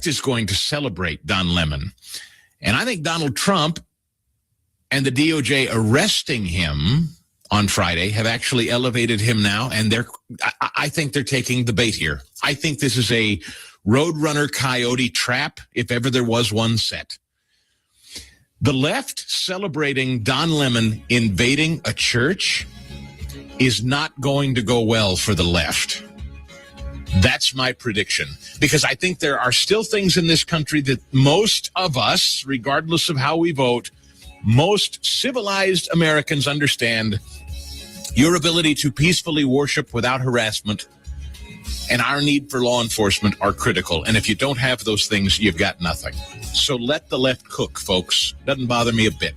left is going to celebrate Don Lemon. And I think Donald Trump and the DOJ arresting him on Friday have actually elevated him now, and I think they're taking the bait here. I think this is a Roadrunner coyote trap, if ever there was one set. The left celebrating Don Lemon invading a church is not going to go well for the left. That's my prediction, because I think there are still things in this country that most of us, regardless of how we vote, most civilized Americans understand. Your ability to peacefully worship without harassment and our need for law enforcement are critical. And if you don't have those things, you've got nothing. So let the left cook, folks. Doesn't bother me a bit.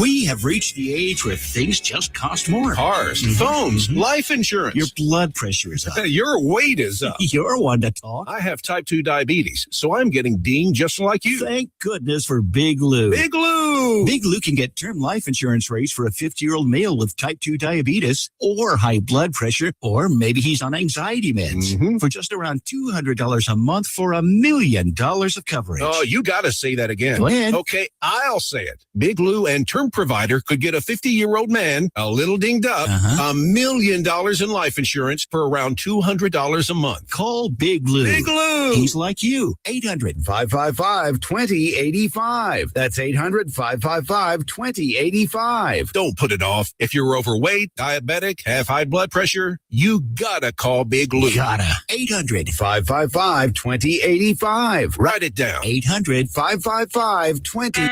We have reached the age where things just cost more. Cars, phones, life insurance. Your blood pressure is up. Your weight is up. You're one to talk. I have type 2 diabetes, so I'm getting dinged just like you. Thank goodness for Big Lou. Big Lou! Big Lou can get term life insurance rates for a 50-year-old male with type 2 diabetes or high blood pressure, or maybe he's on anxiety meds for just around $200 a month for $1 million of coverage. Oh, you got to say that again. Go ahead. Okay, I'll say it. Big Lou and term provider could get a 50-year-old man, a little dinged up, $1 million in life insurance for around $200 a month. Call Big Lou. Big Lou! He's like you. 800-555-2085. That's 800-555-2085. Don't put it off. If you're overweight, diabetic, have high blood pressure, you gotta call Big Lou. Gotta. 800-555-2085. Write it down. 800-555-2085.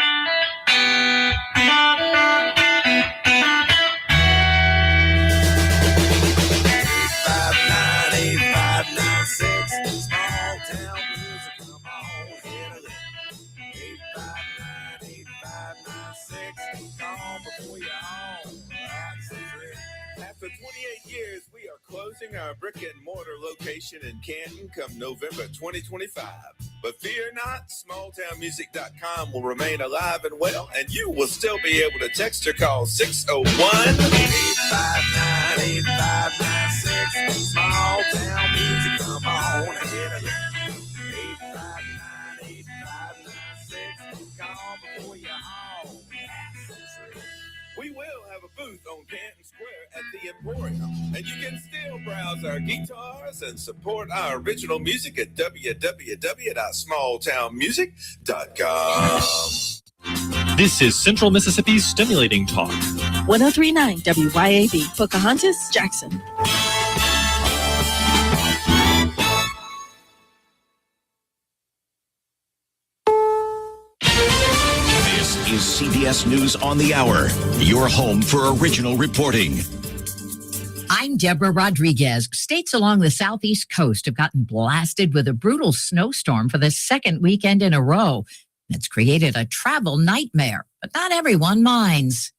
After 28 years, we are closing our brick and mortar location in Canton come November 2025. But fear not, smalltownmusic.com will remain alive and well, and you will still be able to text or call 601-859-8596. Small Town Music, come on and get a look. 859-8596. Call before you're home. We will have a booth on Canton Square at the Emporium, and you can still browse our guitars and support our original music at www.smalltownmusic.com. This is Central Mississippi's Stimulating Talk. 1039 WYAB, Pocahontas, Jackson. Is CBS News on the Hour, your home for original reporting. I'm Deborah Rodriguez. States along the southeast coast have gotten blasted with a brutal snowstorm for the second weekend in a row. It's created a travel nightmare, but not everyone minds.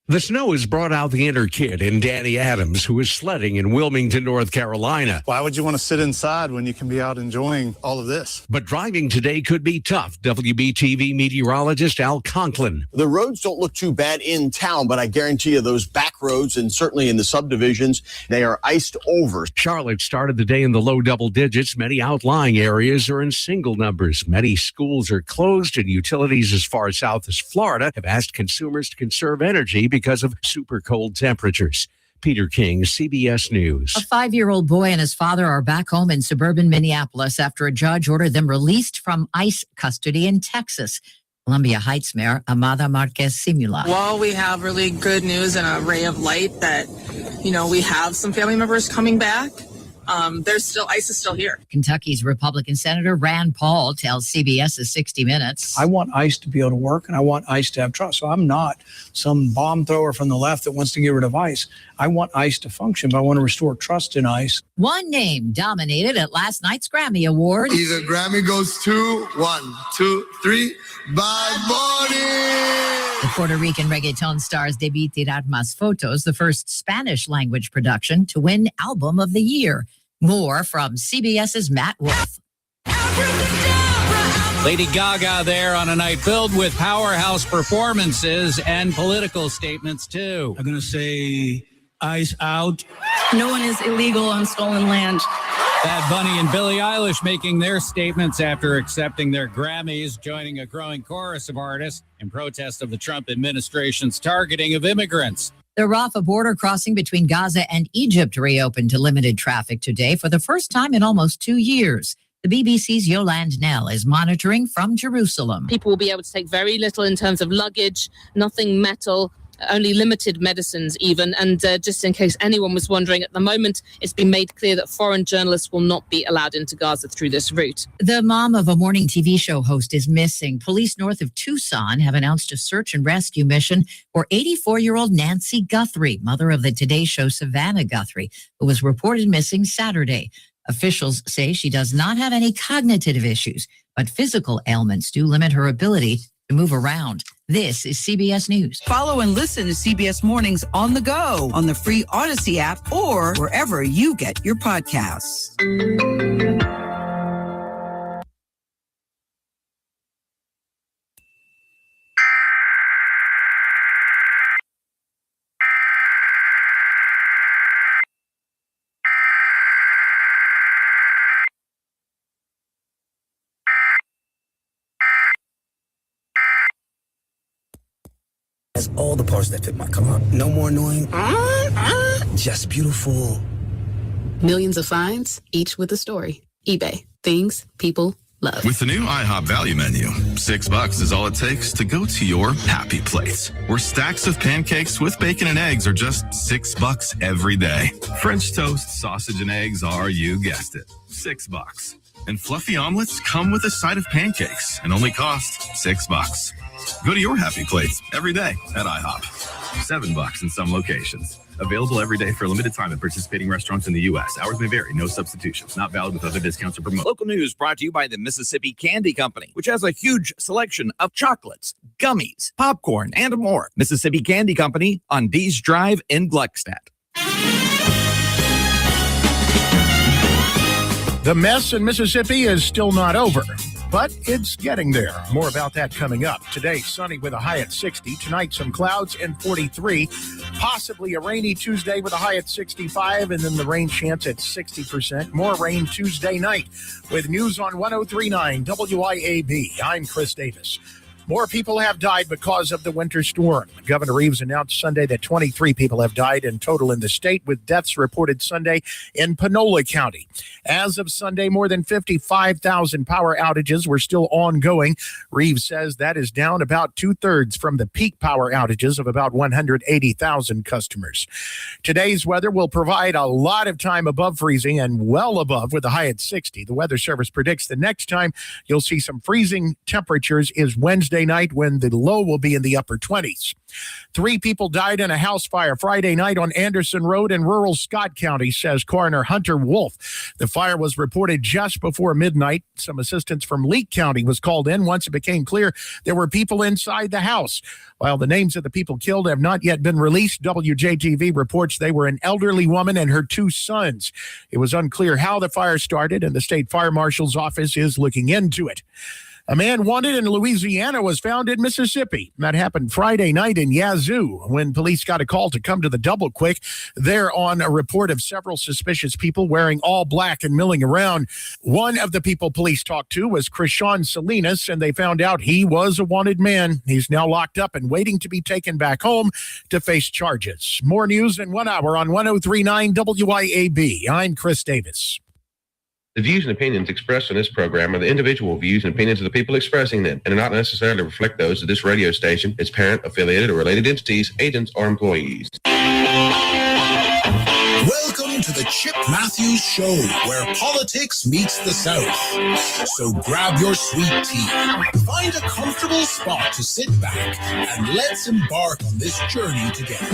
The snow has brought out the inner kid in Danny Adams, who is sledding in Wilmington, North Carolina. Why would you want to sit inside when you can be out enjoying all of this? But driving today could be tough. WBTV meteorologist Al Conklin. The roads don't look too bad in town, but I guarantee you those back roads and certainly in the subdivisions, they are iced over. Charlotte started the day in the low double digits. Many outlying areas are in single numbers. Many schools are closed, and utilities as far south as Florida have asked consumers to conserve energy because of super cold temperatures. Peter King, CBS News. A 5-year-old boy and his father are back home in suburban Minneapolis after a judge ordered them released from ICE custody in Texas. Columbia Heights Mayor Amada Marquez Simula. Well, we have really good news and a ray of light that, we have some family members coming back. ICE is still here. Kentucky's Republican Senator Rand Paul tells CBS's 60 Minutes. I want ICE to be able to work, and I want ICE to have trust. So I'm not some bomb thrower from the left that wants to get rid of ICE. I want ICE to function, but I want to restore trust in ICE. One name dominated at last night's Grammy Awards. Either Grammy goes to 1, 2, 3, Bad Bunny! The Puerto Rican reggaeton stars Debí Tirar Más Fotos, the first Spanish-language production to win Album of the Year. More from CBS's Matt Wolf. Lady Gaga there on a night filled with powerhouse performances and political statements, too. I'm going to say ICE out. No one is illegal on stolen land. Bad Bunny and Billie Eilish making their statements after accepting their Grammys, joining a growing chorus of artists in protest of the Trump administration's targeting of immigrants. The Rafah border crossing between Gaza and Egypt reopened to limited traffic today for the first time in almost 2 years. The BBC's Yolande Nell is monitoring from Jerusalem. People will be able to take very little in terms of luggage, nothing metal, only limited medicines even. And just in case anyone was wondering, at the moment, it's been made clear that foreign journalists will not be allowed into Gaza through this route. The mom of a morning TV show host is missing. Police north of Tucson have announced a search and rescue mission for 84-year-old Nancy Guthrie, mother of the Today Show Savannah Guthrie, who was reported missing Saturday. Officials say she does not have any cognitive issues, but physical ailments do limit her ability to move around. This is CBS News. Follow and listen to CBS Mornings on the go on the free Odyssey app or wherever you get your podcasts. Has all the parts that fit my car. No more annoying. Just beautiful. Millions of finds, each with a story. eBay. Things people love. With the new IHOP value menu, $6 is all it takes to go to your happy place, where stacks of pancakes with bacon and eggs are just $6 every day. French toast, sausage, and eggs are, you guessed it, $6. And fluffy omelets come with a side of pancakes and only cost $6. Go to your happy place every day at IHOP. $7 in some locations. Available every day for a limited time at participating restaurants in the U.S. Hours may vary. No substitutions. Not valid with other discounts or promotions. Local news brought to you by the Mississippi Candy Company, which has a huge selection of chocolates, gummies, popcorn, and more. Mississippi Candy Company on Dees Drive in Gluckstadt. The mess in Mississippi is still not over, but it's getting there. More about that coming up. Today, sunny with a high at 60. Tonight, some clouds and 43. Possibly a rainy Tuesday with a high at 65, and then the rain chance at 60%. More rain Tuesday night. With news on 103.9 WIAB, I'm Chris Davis. More people have died because of the winter storm. Governor Reeves announced Sunday that 23 people have died in total in the state, with deaths reported Sunday in Panola County. As of Sunday, more than 55,000 power outages were still ongoing. Reeves says that is down about 2/3 from the peak power outages of about 180,000 customers. Today's weather will provide a lot of time above freezing and well above with a high at 60. The Weather Service predicts the next time you'll see some freezing temperatures is Wednesday night, when the low will be in the upper 20s. 3 people died in a house fire Friday night on Anderson Road in rural Scott County, says Coroner Hunter Wolf. The fire was reported just before midnight. Some assistance from Leake County was called in once it became clear there were people inside the house. While the names of the people killed have not yet been released, WJTV reports they were an elderly woman and her 2 sons. It was unclear how the fire started, and the state fire marshal's office is looking into it. A man wanted in Louisiana was found in Mississippi. That happened Friday night in Yazoo when police got a call to come to the Double Quick. There on a report of several suspicious people wearing all black and milling around. One of the people police talked to was Krishan Salinas, and they found out he was a wanted man. He's now locked up and waiting to be taken back home to face charges. More news in 1 hour on 103.9 WIAB. I'm Chris Davis. The views and opinions expressed on this program are the individual views and opinions of the people expressing them and do not necessarily reflect those of this radio station, its parent, affiliated, or related entities, agents, or employees. Welcome to the Chip Matthews Show, where politics meets the South. So grab your sweet tea, find a comfortable spot to sit back, and let's embark on this journey together.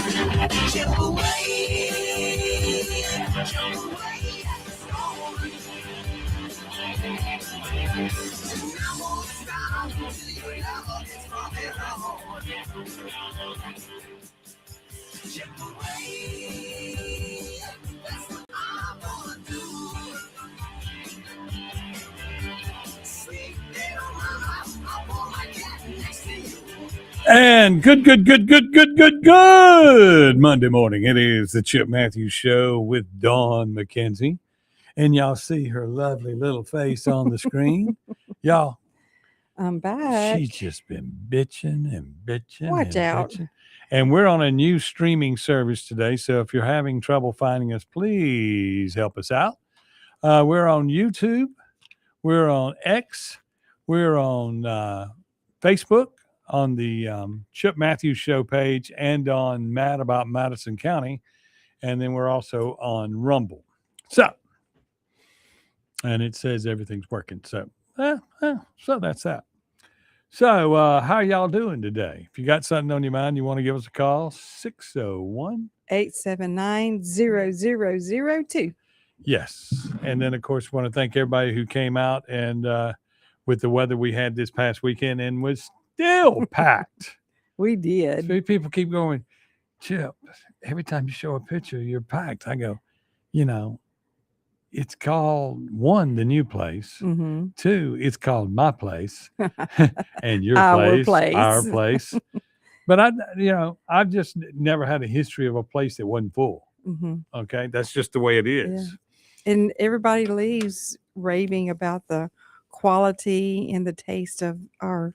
Chip away, chip away. And good Monday morning. It is the Chip Matthews Show with Dawn McKenzie. And y'all see her lovely little face on the screen. Y'all, I'm back. she's just been bitching and bitching. Watch and out. bitching. And we're on a new streaming service today. So if you're having trouble finding us, please help us out. We're on YouTube. We're on X. We're on Facebook, on the Chip Matthews Show page, and on Mad About Madison County. And then we're also on Rumble. So, and it says everything's working. So, so that's that. So, how y'all doing today? If you got something on your mind, you want to give us a call, 601-879-0002. Yes. And then, of course, want to thank everybody who came out and with the weather we had this past weekend and was still packed. We did. So people keep going, Chip, every time you show a picture, you're packed. I go, it's called, one, the new place. Mm-hmm. Two, it's called my place and your Our place, our place. place. But I've just never had a history of a place that wasn't full. Mm-hmm. Okay. That's just the way it is. Yeah. And everybody leaves raving about the quality and the taste of our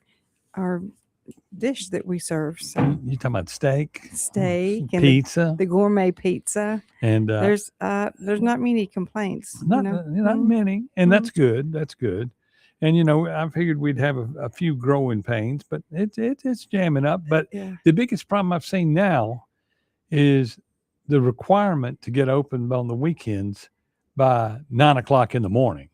dish that we serve. So You talking about steak, and pizza, the gourmet pizza, and there's not many complaints. not many, and that's Mm-hmm. good. That's good. And I figured we'd have a few growing pains, but it's jamming up. But the biggest problem I've seen now is the requirement to get open on the weekends by 9:00 in the morning.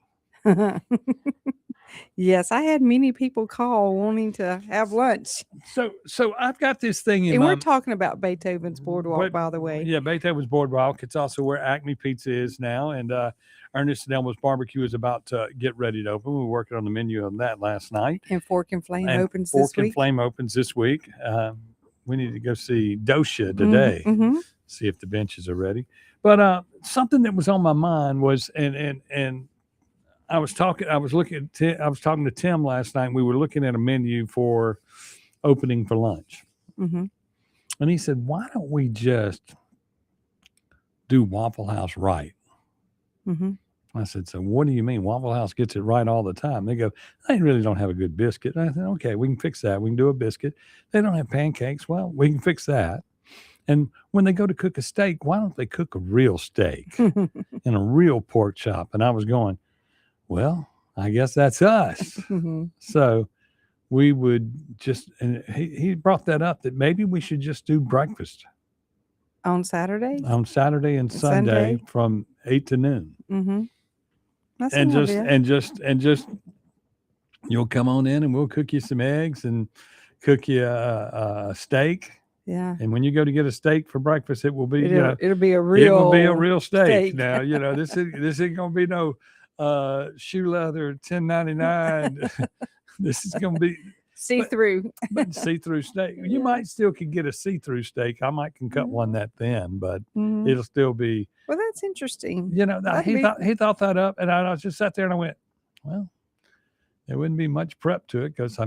Yes, I had many people call wanting to have lunch. So I've got this thing in And my we're talking about Beethoven's Boardwalk, by the way. Yeah, Beethoven's Boardwalk. It's also where Acme Pizza is now, and Ernest and Elmo's Barbecue is about to get ready to open. We were working on the menu on that last night. And Fork and Flame opens Fork this week. and Flame opens this week. We need to go see Dosha today. Mm-hmm. See if the benches are ready. But something that was on my mind was, and I was talking to Tim last night. And we were looking at a menu for opening for lunch. Mm-hmm. And he said, why don't we just do Waffle House right? Mm-hmm. I said, so what do you mean? Waffle House gets it right all the time. They go, they really don't have a good biscuit. And I said, okay, we can fix that. We can do a biscuit. They don't have pancakes. Well, we can fix that. And when they go to cook a steak, why don't they cook a real steak and a real pork chop? And I was going, well, I guess that's us. Mm-hmm. So we would just, and he brought that up, that maybe we should just do breakfast On Saturday? on Saturday and Sunday from 8 to noon. Mm-hmm. That's And an just, idea. and just, you'll come on in and we'll cook you some eggs and cook you a steak. Yeah. And when you go to get a steak for breakfast, it will be, It'll be a it will be a real real steak. steak. Now, this ain't gonna be no shoe leather $10.99. This is gonna be see-through. but see-through steak. You might still could get a see-through steak. I might can cut one that thin, but Mhm. it'll still be. Well, that's interesting. He thought that up, and I just sat there and I went, well, there wouldn't be much prep to it because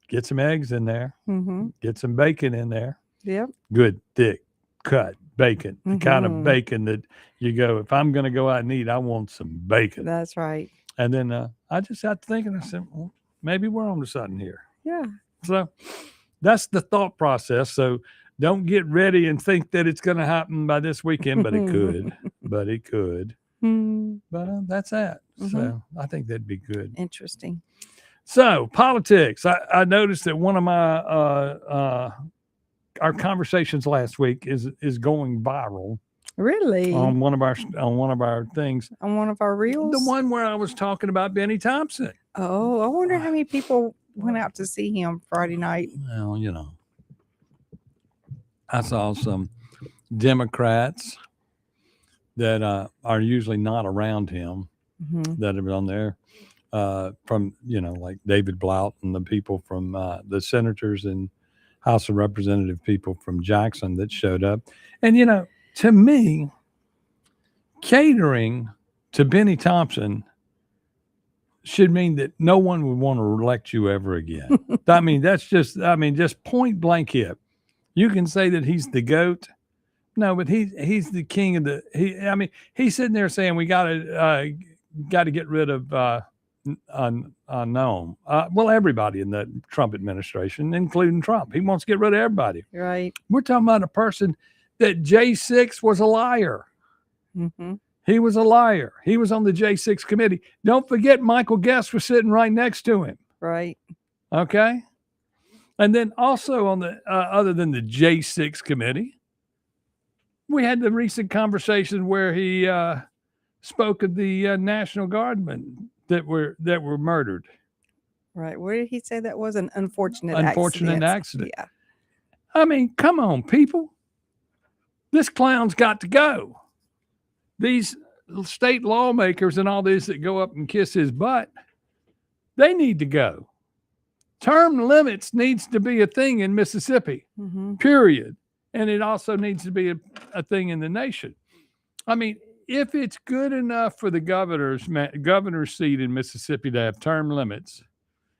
get some eggs in there, Mm-hmm. get some bacon in there. Yep. Good, thick, cut bacon, the kind of Mhm. bacon that you go, if I'm going to go out and eat, I want some bacon. That's right. And then I just got thinking, I said, well, maybe we're on to something here. Yeah. So that's the thought process. So don't get ready and think that it's going to happen by this weekend, but it could. But it could. Mm. But that's that. Mhm. So I think that'd be good. Interesting. So politics. I noticed that one of my our conversations last week is going viral Really? on one of our things. On one of our reels? The one where I was talking about Benny Thompson. Oh, I wonder how many people went out to see him Friday night. Well, I saw some Democrats that are usually not around him Mhm. that are on there from, like David Blount and the people from the senators and House of Representative people from Jackson that showed up. And, to me, catering to Benny Thompson should mean that no one would want to elect you ever again. That's just point blank hit. You can say that he's the GOAT, No, but he's the king of the. He's sitting there saying we got to get rid of Noam. Well, everybody in the Trump administration, including Trump, he wants to get rid of everybody. Right. We're talking about a person that J6 was a liar. Mm-hmm. He was a liar. He was on the J6 committee. Don't forget, Michael Guest was sitting right next to him. Right. Okay. And then also on the other than the J6 committee, we had the recent conversation where he spoke of the National Guardmen that were murdered. Right. Where did he say that was an unfortunate accident? Yeah. I mean, come on, people. This clown's got to go. These state lawmakers and all these that go up and kiss his butt, they need to go. Term limits needs to be a thing in Mississippi, period. And it also needs to be a thing in the nation. I mean, if it's good enough for the governor's seat in Mississippi to have term limits,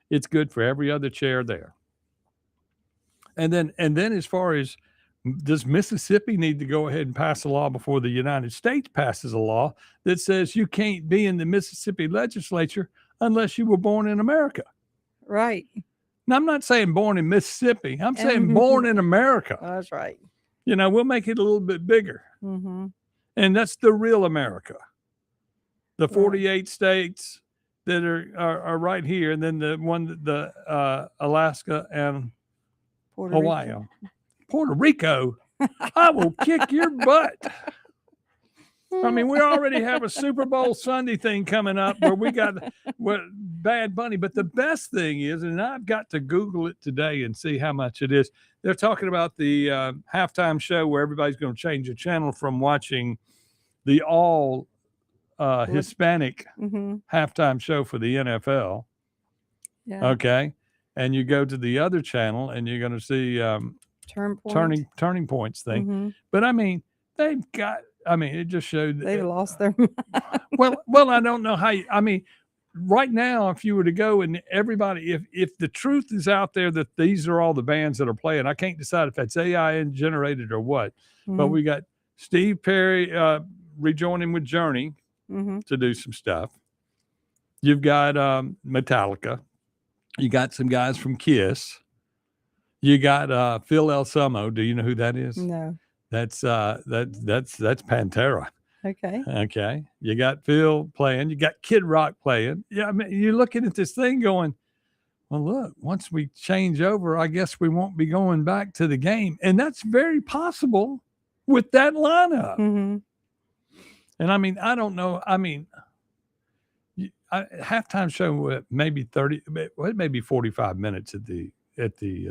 it's good for every other chair there. And then as far as, does Mississippi need to go ahead and pass a law before the United States passes a law that says you can't be in the Mississippi legislature unless you were born in America? Right. Now, I'm not saying born in Mississippi. I'm saying born in America. That's right. You know, we'll make it a little bit bigger. Mm-hmm. And that's the real America. The 48 states that are right here, and then the Alaska and Hawaii. Puerto Rico, I will kick your butt. I mean, we already have a Super Bowl Sunday thing coming up where we got Bad Bunny. But the best thing is, and I've got to Google it today and see how much it is. They're talking about the halftime show where everybody's going to change the channel from watching the all Hispanic halftime show for the NFL. Yeah. Okay. And you go to the other channel and you're going to see turning points thing. Mm-hmm. But I mean, it just showed they've lost their well, I don't know how right now, if you were to go and everybody, if the truth is out there that these are all the bands that are playing, I can't decide if that's AI generated or what. But we got Steve Perry rejoining with Journey to do some stuff. You've got Metallica. You got some guys from Kiss. You got Phil Elsumo. Do you know who that is? No. That's Pantera. Okay. Okay. You got Phil playing. You got Kid Rock playing. Yeah, I mean, you're looking at this thing going, well, look, once we change over, I guess we won't be going back to the game. And that's very possible with that lineup. Mm-hmm. And I mean, I don't know. I mean, halftime show maybe 30, well, maybe 45 minutes at the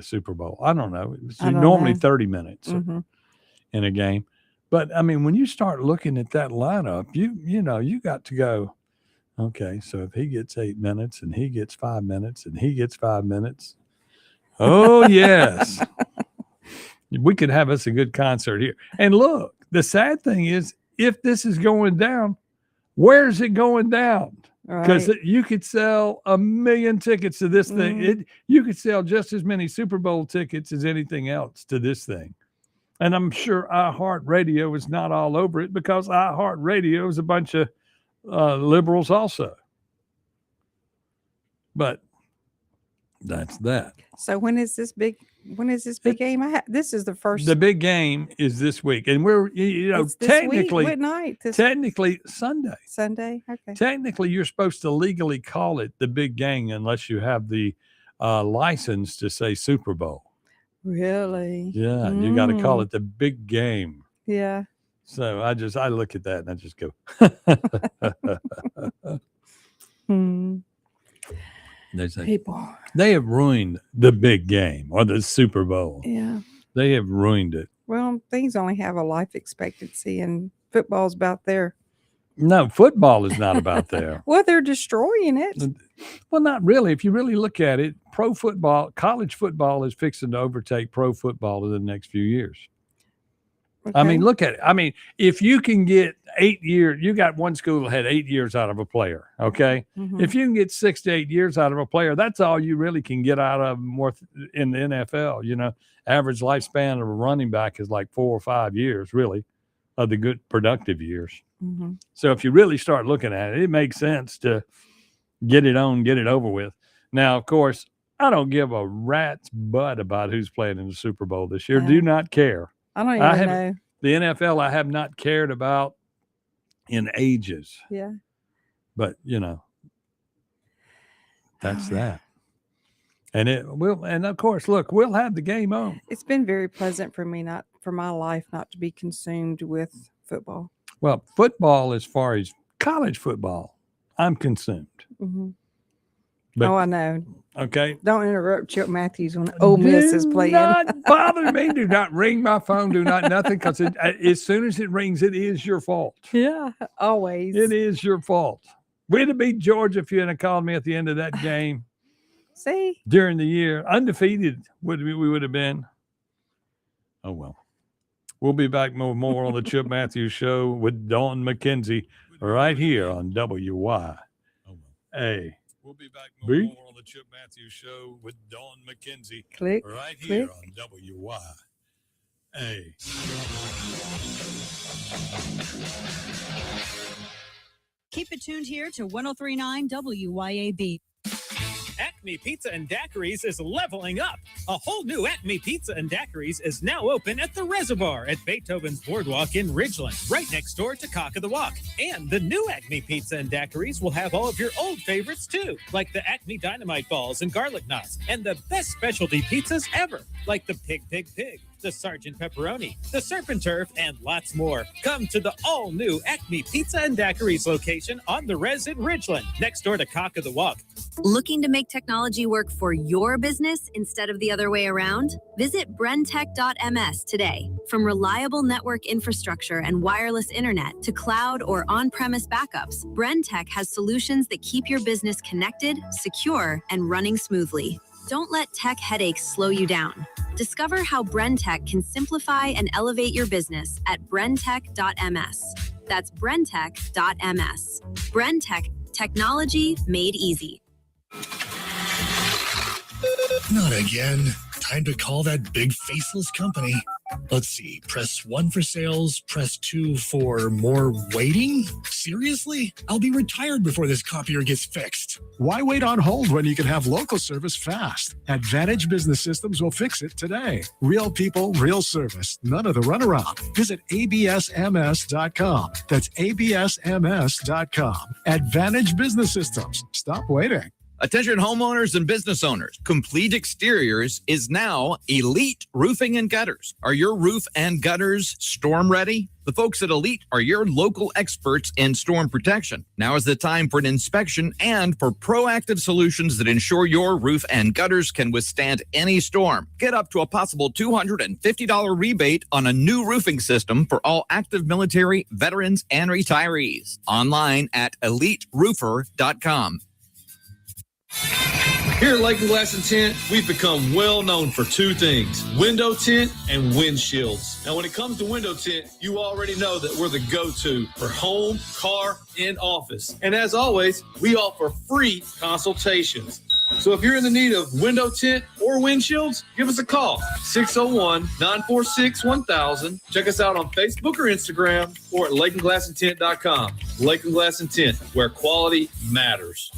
Super Bowl. I don't know. It's normally 30 minutes in a game. But I mean, when you start looking at that lineup, you got to go, okay, so if he gets 8 minutes and he gets 5 minutes and he gets 5 minutes, oh yes, we could have us a good concert here. And look, the sad thing is, if this is going down, where's it going down? Because you could sell 1 million tickets to this thing. You could sell just as many Super Bowl tickets as anything else to this thing. And I'm sure iHeartRadio is not all over it because iHeartRadio is a bunch of liberals also. But that's that. So when is this big game? This is the first. The big game is this week, and we're technically what night? Technically Sunday. Sunday. Okay. Technically, you're supposed to legally call it the big game unless you have the license to say Super Bowl. Really? Yeah, you got to call it the big game. Yeah. So I look at that and I just go. People. They have ruined the big game or the Super Bowl. Yeah. They have ruined it. Well, things only have a life expectancy, and football's about there. No, football is not about there. Well, they're destroying it. Well, not really. If you really look at it, pro football, college football is fixing to overtake pro football in the next few years. I mean, Okay. look at it. I mean, if you can get 8 years, you got one school that had 8 years out of a player. Okay. Mhm. If you can get 6 to 8 years out of a player, that's all you really can get out of them in the NFL. You know, average lifespan of a running back is like 4 or 5 years, really, of the good productive years. Mhm. So if you really start looking at it, it makes sense to get it over with. Now, of course, I don't give a rat's butt about who's playing in the Super Bowl this year. Do not care. I don't I even haven't- know. The NFL, I have not cared about in ages, Yeah. but that's that. And and of course, look, we'll have the game on. It's been very pleasant for me, not for my life, not to be consumed with football. Well, football, as far as college football, I'm consumed. Hmm. But, I know. Okay. Don't interrupt Chip Matthews when Ole Miss is playing. Do not bother me. Do not ring my phone. Do not nothing, because as soon as it rings, it is your fault. Yeah, always. It is your fault. We'd have beat Georgia if you hadn't called me at the end of that game. See? During the year, undefeated we would have been. Oh, well. We'll be back more on the Chip Matthews Show with Dawn McKenzie right here on WYA. We'll be back more on the Chip Matthews Show with Dawn McKenzie Click, right here click. on WYA. Keep it tuned here to 103.9 WYAB. Acme Pizza and Daiquiris is leveling up. A whole new Acme Pizza and Daiquiris is now open at the Reservoir at Beethoven's Boardwalk in Ridgeland, right next door to Cock of the Walk. And the new Acme Pizza and Daiquiris will have all of your old favorites too, like the Acme Dynamite Balls and Garlic Knots, and the best specialty pizzas ever, like the Pig, the Sergeant Pepperoni, the Serpent Turf, and lots more. Come to the all-new Acme Pizza and Daiquiris location on the Res in Ridgeland, next door to Cock of the Walk. Looking to make technology work for your business instead of the other way around? Visit brentech.ms today. From reliable network infrastructure and wireless internet to cloud or on-premise backups, Brentech has solutions that keep your business connected, secure, and running smoothly. Don't let tech headaches slow you down. Discover how Brentech can simplify and elevate your business at brentech.ms. That's brentech.ms. Brentech, technology made easy. Not again. Time to call that big faceless company. Let's see. Press 1 for sales. Press 2 for more waiting? Seriously? I'll be retired before this copier gets fixed. Why wait on hold when you can have local service fast? Advantage Business Systems will fix it today. Real people, real service. None of the runaround. Visit absms.com. That's absms.com. Advantage Business Systems. Stop waiting. Attention homeowners and business owners. Complete Exteriors is now Elite Roofing and Gutters. Are your roof and gutters storm ready? The folks at Elite are your local experts in storm protection. Now is the time for an inspection and for proactive solutions that ensure your roof and gutters can withstand any storm. Get up to a possible $250 rebate on a new roofing system for all active military, veterans, and retirees. Online at eliteroofer.com. Here at Lake and Glass and Tint, we've become well known for two things: window tint and windshields. Now, when it comes to window tint, you already know that we're the go-to for home, car, and office. And as always, we offer free consultations. So if you're in the need of window tint or windshields, give us a call, 601-946-1000. Check us out on Facebook or Instagram or at lakeandglassandtint.com. Lake and Glass and Tint, where quality matters.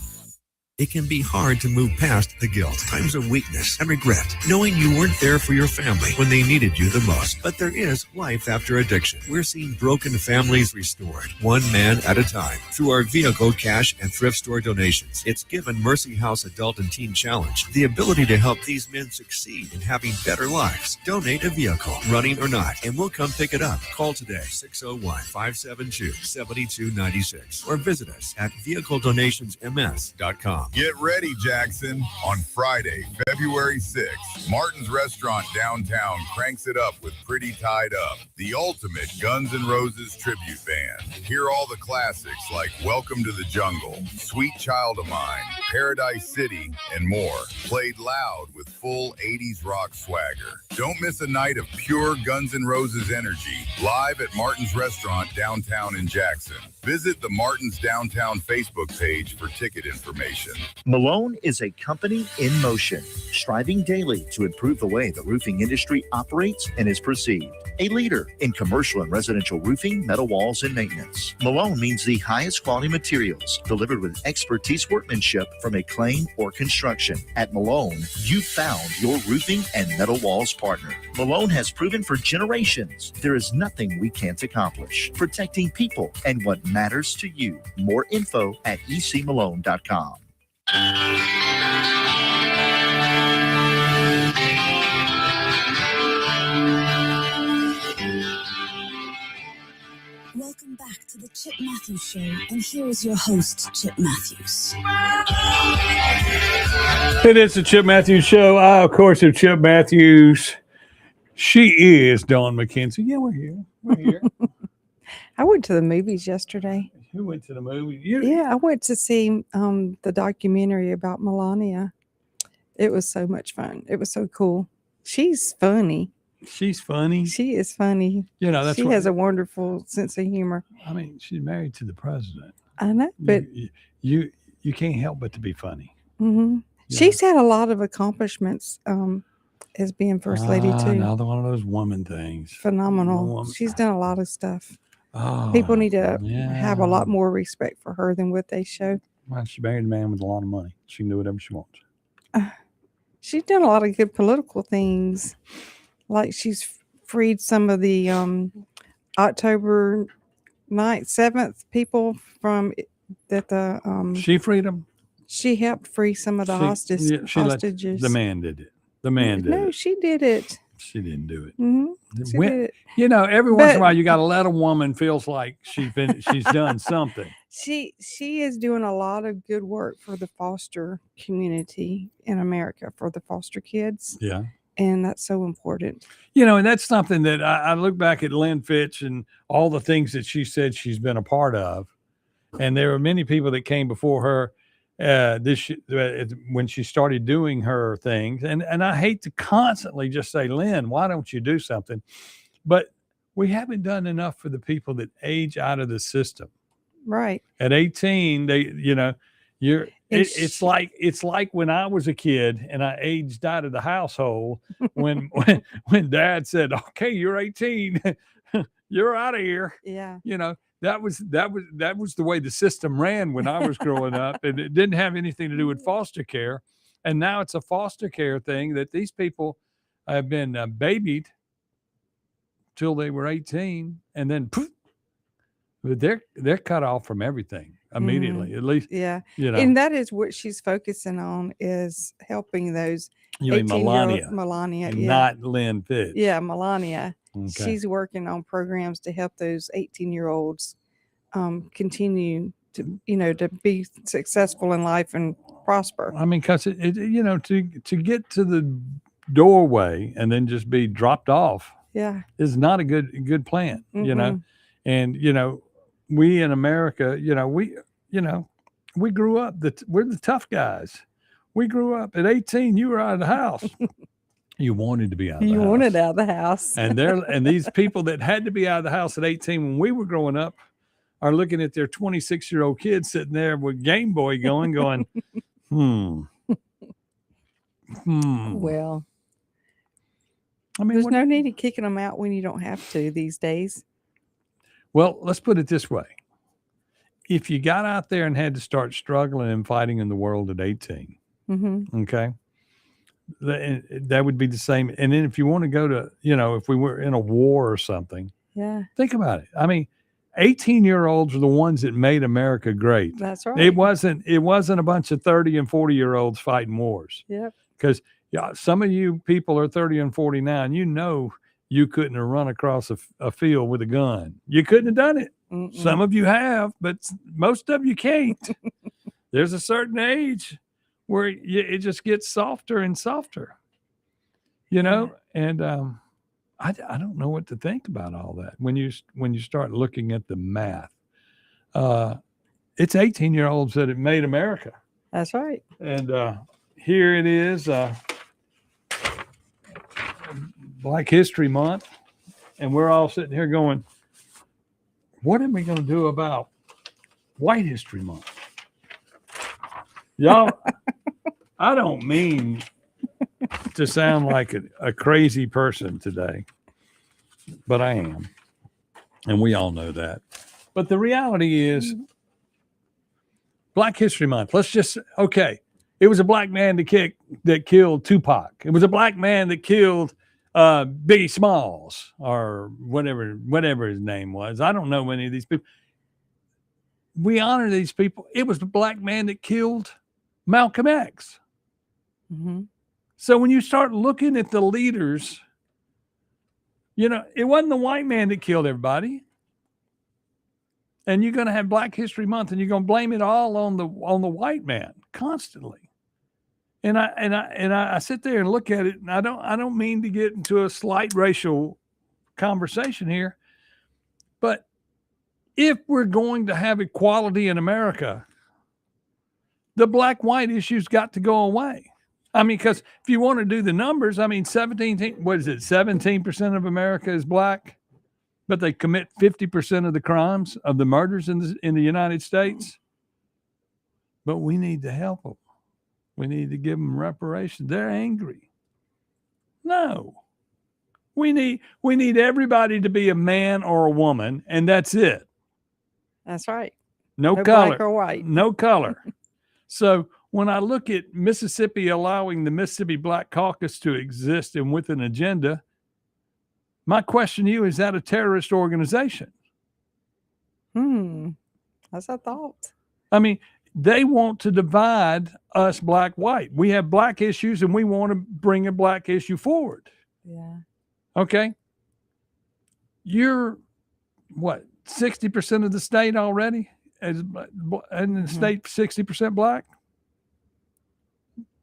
It can be hard to move past the guilt, times of weakness, and regret, knowing you weren't there for your family when they needed you the most. But there is life after addiction. We're seeing broken families restored, one man at a time, through our vehicle, cash, and thrift store donations. It's given Mercy House Adult and Teen Challenge the ability to help these men succeed in having better lives. Donate a vehicle, running or not, and we'll come pick it up. Call today, 601-572-7296, or visit us at vehicledonationsms.com. Get ready, Jackson. On Friday, February 6th, Martin's Restaurant downtown cranks it up with Pretty Tied Up, the ultimate Guns N' Roses tribute band. Hear all the classics like Welcome to the Jungle, Sweet Child of Mine, Paradise City, and more. Played loud with full 80s rock swagger. Don't miss a night of pure Guns N' Roses energy live at Martin's Restaurant downtown in Jackson. Visit the Martin's Downtown Facebook page for ticket information. Malone is a company in motion, striving daily to improve the way the roofing industry operates and is perceived. A leader in commercial and residential roofing, metal walls, and maintenance. Malone means the highest quality materials delivered with expertise workmanship from acclaim or construction. At Malone, you've found your roofing and metal walls partner. Malone has proven for generations there is nothing we can't accomplish. Protecting people and what matters to you. More info at ecmalone.com. Welcome back to the Chip Matthews Show, and here is your host, Chip Matthews. It is the Chip Matthews Show. I, of course, am Chip Matthews. She is Dawn McKenzie. Yeah, we're here. We're here. I went to the movies yesterday. Who went to the movie? Yeah, I went to see the documentary about Melania. It was so much fun. It was so cool. She's funny. She's funny. She is funny. You know, that's she has a wonderful sense of humor. I mean, she's married to the president. I know, but you can't help but to be funny. Mm-hmm. She's had a lot of accomplishments as being first lady too. Another one of those woman things. Phenomenal. She's done a lot of stuff. Oh, people need to have a lot more respect for her than what they show. Well, she married a man with a lot of money. She can do whatever she wants. She's done a lot of good political things. Like she's freed some of the October 9th, 7th people from that the she freed them. She helped free some of the hostages. The man did it. The man did it. No, she did it. She didn't do it. Mm-hmm. She did it. You know, every once in a while you got to let a woman feels like she's done something. She is doing a lot of good work for the foster community in America, for the foster kids. Yeah. And that's so important. You know, and that's something that I look back at Lynn Fitch and all the things that she said she's been a part of. And there were many people that came before her when she started doing her things. And I hate to constantly just say, Lynn, why don't you do something? But we haven't done enough for the people that age out of the system. Right. At 18, it's like when I was a kid and I aged out of the household when Dad said, "Okay, you're 18, you're out of here." Yeah. You know, that was the way the system ran when I was growing up, and it didn't have anything to do with foster care. And now it's a foster care thing that these people have been babied till they were 18, and then poof, they're cut off from everything immediately. At least, yeah. You know, and that is what she's focusing on, is helping those. You mean Melania? Melania, not Lynn Fitch. Yeah, Melania. Okay. She's working on programs to help those 18-year-olds continue to be successful in life and prosper. I mean, because to get to the doorway and then just be dropped off, is not a good plan. Mm-hmm. You know, and we in America, we grew up we're the tough guys. We grew up at 18. You were out of the house. You wanted to be out of the house. You wanted out of the house. And these people that had to be out of the house at 18 when we were growing up are looking at their 26-year-old kids sitting there with Game Boy going, Well, I mean, there's no need of kicking them out when you don't have to these days. Well, let's put it this way. If you got out there and had to start struggling and fighting in the world at 18, okay, that would be the same. And then if you want to go to, if we were in a war or something, think about it. I mean, 18-year-olds are the ones that made America great. That's right. It wasn't a bunch of 30 and 40-year-olds fighting wars. Yep. Because some of you people are 30 and 40 now, and you couldn't have run across a field with a gun. You couldn't have done it. Mm-mm. Some of you have, but most of you can't. There's a certain age where it just gets softer and softer, and I don't know what to think about all that. When you start looking at the math, it's 18-year-olds that have made America. That's right. And here it is, Black History Month. And we're all sitting here going, what are we going to do about White History Month? Y'all, I don't mean to sound like a crazy person today, but I am. And we all know that. But the reality is, Black History Month, it was a black man that killed Tupac. It was a black man that killed Biggie Smalls or whatever his name was. I don't know any of these people. We honor these people. It was the black man that killed Malcolm X. Mm-hmm. So when you start looking at the leaders, it wasn't the white man that killed everybody. And you're going to have Black History Month, and you're going to blame it all on the white man constantly. And I sit there and look at it, and I don't mean to get into a slight racial conversation here, but if we're going to have equality in America, the black-white issue's got to go away. I mean, because if you want to do the numbers, 17% of America is black, but they commit 50% of the crimes of the murders in the United States. But we need to help them. We need to give them reparations. They're angry. No. We need everybody to be a man or a woman, and that's it. That's right. No No color. black or white. No color. So when I look at Mississippi allowing the Mississippi Black Caucus to exist and with an agenda, my question to you, is that a terrorist organization? That's a thought. I mean, they want to divide us black-white. We have black issues, and we want to bring a black issue forward. Yeah. Okay? You're, 60% of the state already? And the state 60% black?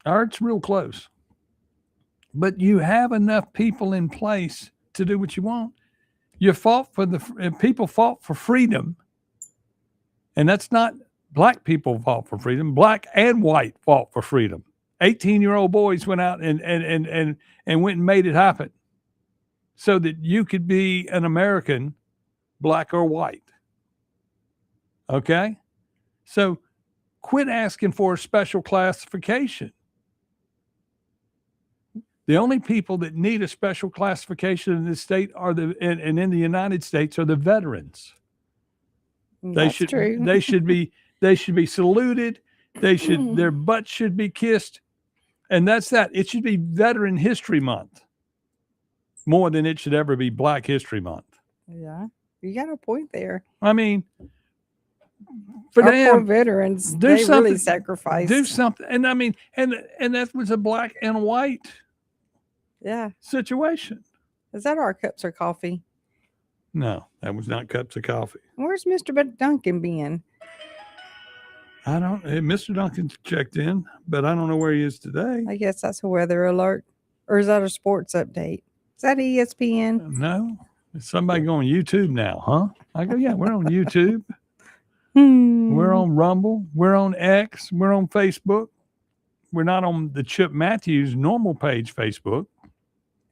It's real close. But you have enough people in place to do what you want. People fought for freedom. And that's not black people fought for freedom. Black and white fought for freedom. 18-year-old boys went out and went and made it happen so that you could be an American, black or white. Okay? So quit asking for a special classification. The only people that need a special classification in this state and in the United States are the veterans. That's true. They should be saluted. Their butts should be kissed. And that's that. It should be Veteran History Month more than it should ever be Black History Month. Yeah. You got a point there. I mean, for Our them, poor veterans, they really sacrificed. Do something. And I mean, and that was a black and a white situation. Is that our cups of coffee? No, that was not cups of coffee. Where's Mr. Duncan been? Mr. Duncan's checked in, but I don't know where he is today. I guess that's a weather alert. Or is that a sports update? Is that ESPN? No. Is somebody going YouTube now, huh? I go, yeah, we're on YouTube. We're on Rumble. We're on X. We're on Facebook. We're not on the Chip Matthews normal page Facebook.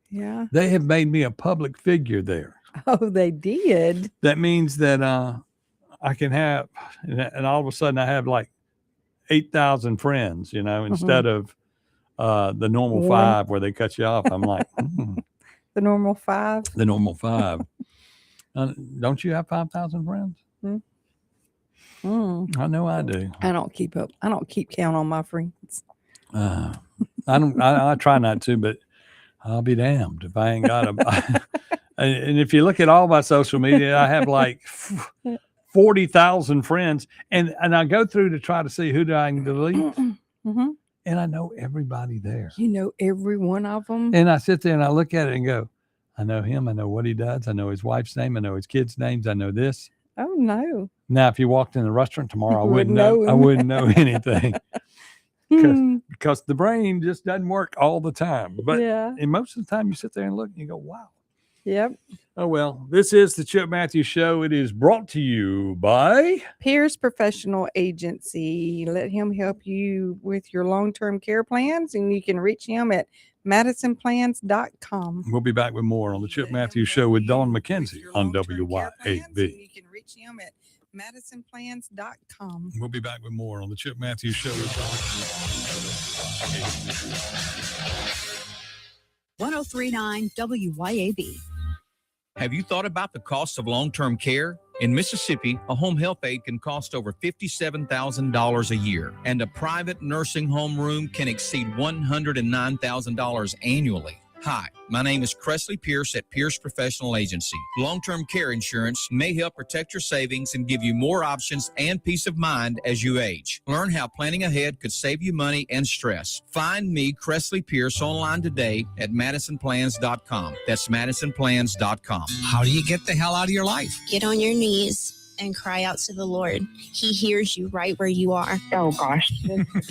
Yeah. They have made me a public figure there. Oh, they did. That means that I can have, and all of a sudden I have like 8,000 friends, instead of the normal 5 where they cut you off. I'm like, The normal 5. The normal 5. Don't you have 5,000 friends? I know I do. I don't keep up. I don't keep count on my friends. I try not to, but I'll be damned if I ain't got a. And if you look at all my social media, I have like 40,000 friends, and I go through to try to see who I can delete, and I know everybody there. You know every one of them. And I sit there and I look at it and go, I know him. I know what he does. I know his wife's name. I know his kids' names. I know this. Oh no! Now, if you walked in the restaurant tomorrow, I wouldn't know. I wouldn't know anything because the brain just doesn't work all the time. But and most of the time, you sit there and look and you go, "Wow, Yep. Oh, well, this is the Chip Matthews Show. It is brought to you by Pierce Professional Agency. Let him help you with your long-term care plans, and you can reach him at madisonplans.com. We'll be back with more on the Chip Matthews Show with Dawn McKenzie on WYAB. You can reach him at madisonplans.com. We'll be back with more on the Chip Matthews Show with Dawn. 1039 WYAB. Have you thought about the cost of long-term care? In Mississippi, a home health aide can cost over $57,000 a year, and a private nursing home room can exceed $109,000 annually. Hi, my name is Cressley Pierce at Pierce Professional Agency. Long-term care insurance may help protect your savings and give you more options and peace of mind as you age. Learn how planning ahead could save you money and stress. Find me, Cressley Pierce, online today at madisonplans.com. That's madisonplans.com. How do you get the hell out of your life? Get on your knees and cry out to the Lord. He hears you right where you are. Oh gosh,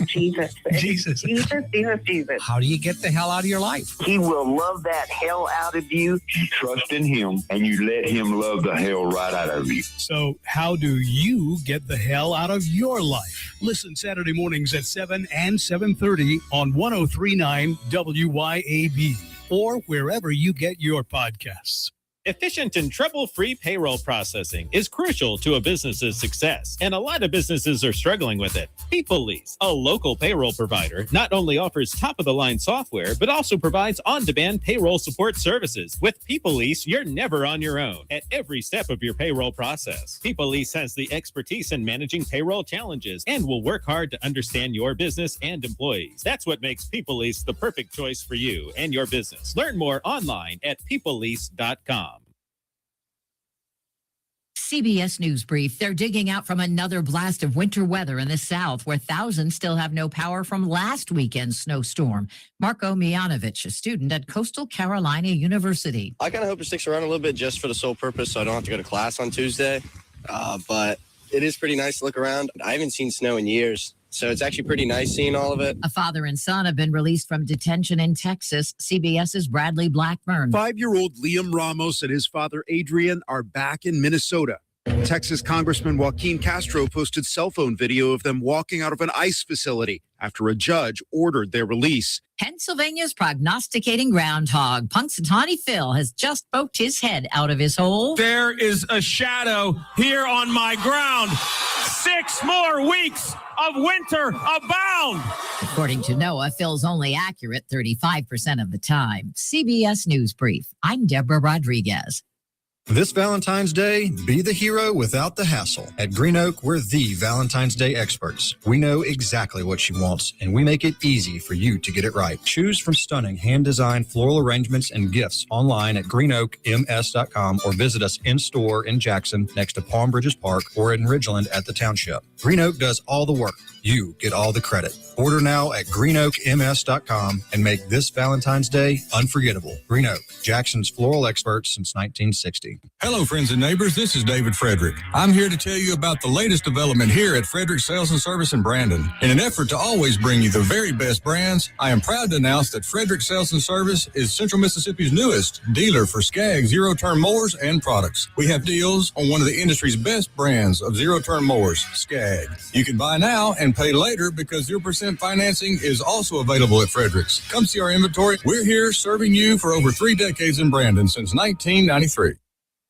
Jesus. Jesus. Jesus. How do you get the hell out of your life? He will love that hell out of you. You trust in him and you let him love the hell right out of you. So how do you get the hell out of your life? Listen Saturday mornings at 7 and 7:30 on 1039 WYAB or wherever you get your podcasts. Efficient and trouble-free payroll processing is crucial to a business's success, and a lot of businesses are struggling with it. PeopleLease, a local payroll provider, not only offers top-of-the-line software, but also provides on-demand payroll support services. With PeopleLease, you're never on your own at every step of your payroll process. PeopleLease has the expertise in managing payroll challenges and will work hard to understand your business and employees. That's what makes PeopleLease the perfect choice for you and your business. Learn more online at peoplelease.com. CBS News Brief. They're digging out from another blast of winter weather in the South, where thousands still have no power from last weekend's snowstorm. Marko Mijanovic, a student at Coastal Carolina University. I kind of hope it sticks around a little bit just for the sole purpose so I don't have to go to class on Tuesday. But it is pretty nice to look around. I haven't seen snow in years, so it's actually pretty nice seeing all of it. A father and son have been released from detention in Texas. CBS's Bradley Blackburn. 5-year-old Liam Ramos and his father Adrian are back in Minnesota. Texas Congressman Joaquin Castro posted cell phone video of them walking out of an ICE facility after a judge ordered their release. Pennsylvania's prognosticating groundhog, Punxsutawney Phil, has just poked his head out of his hole. There is a shadow here on my ground. 6 more weeks of winter abound. According to NOAA, Phil's only accurate 35% of the time. CBS News Brief. I'm Deborah Rodriguez. This Valentine's Day, be the hero without the hassle. At Green Oak, we're the Valentine's Day experts. We know exactly what she wants, and we make it easy for you to get it right. Choose from stunning hand-designed floral arrangements and gifts online at greenoakms.com or visit us in-store in Jackson next to Palm Bridges Park or in Ridgeland at the Township. Green Oak does all the work. You get all the credit. Order now at greenoakms.com and make this Valentine's Day unforgettable. Green Oak, Jackson's floral experts since 1960. Hello, friends and neighbors. This is David Frederick. I'm here to tell you about the latest development here at Frederick Sales and Service in Brandon. In an effort to always bring you the very best brands, I am proud to announce that Frederick Sales and Service is Central Mississippi's newest dealer for Skag zero-turn mowers and products. We have deals on one of the industry's best brands of zero-turn mowers, Skag. You can buy now and pay later because 0% financing is also available at Frederick's. Come see our inventory. We're here serving you for over 3 decades in Brandon since 1993.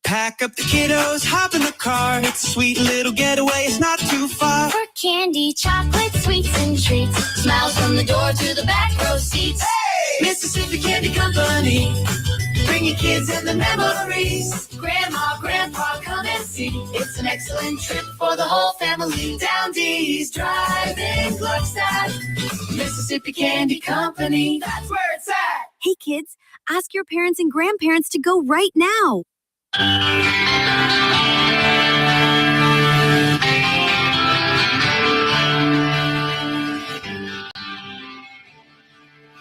Pack up the kiddos, hop in the car. It's a sweet little getaway, it's not too far. For candy, chocolate, sweets, and treats. Smiles from the door to the back row seats. Hey! Mississippi Candy Company. Bring your kids and the memories. Grandma, Grandpa, come and see. It's an excellent trip for the whole family. Down D's Drive-In Gluckstadt. Mississippi Candy Company. That's where it's at. Hey kids, ask your parents and grandparents to go right now.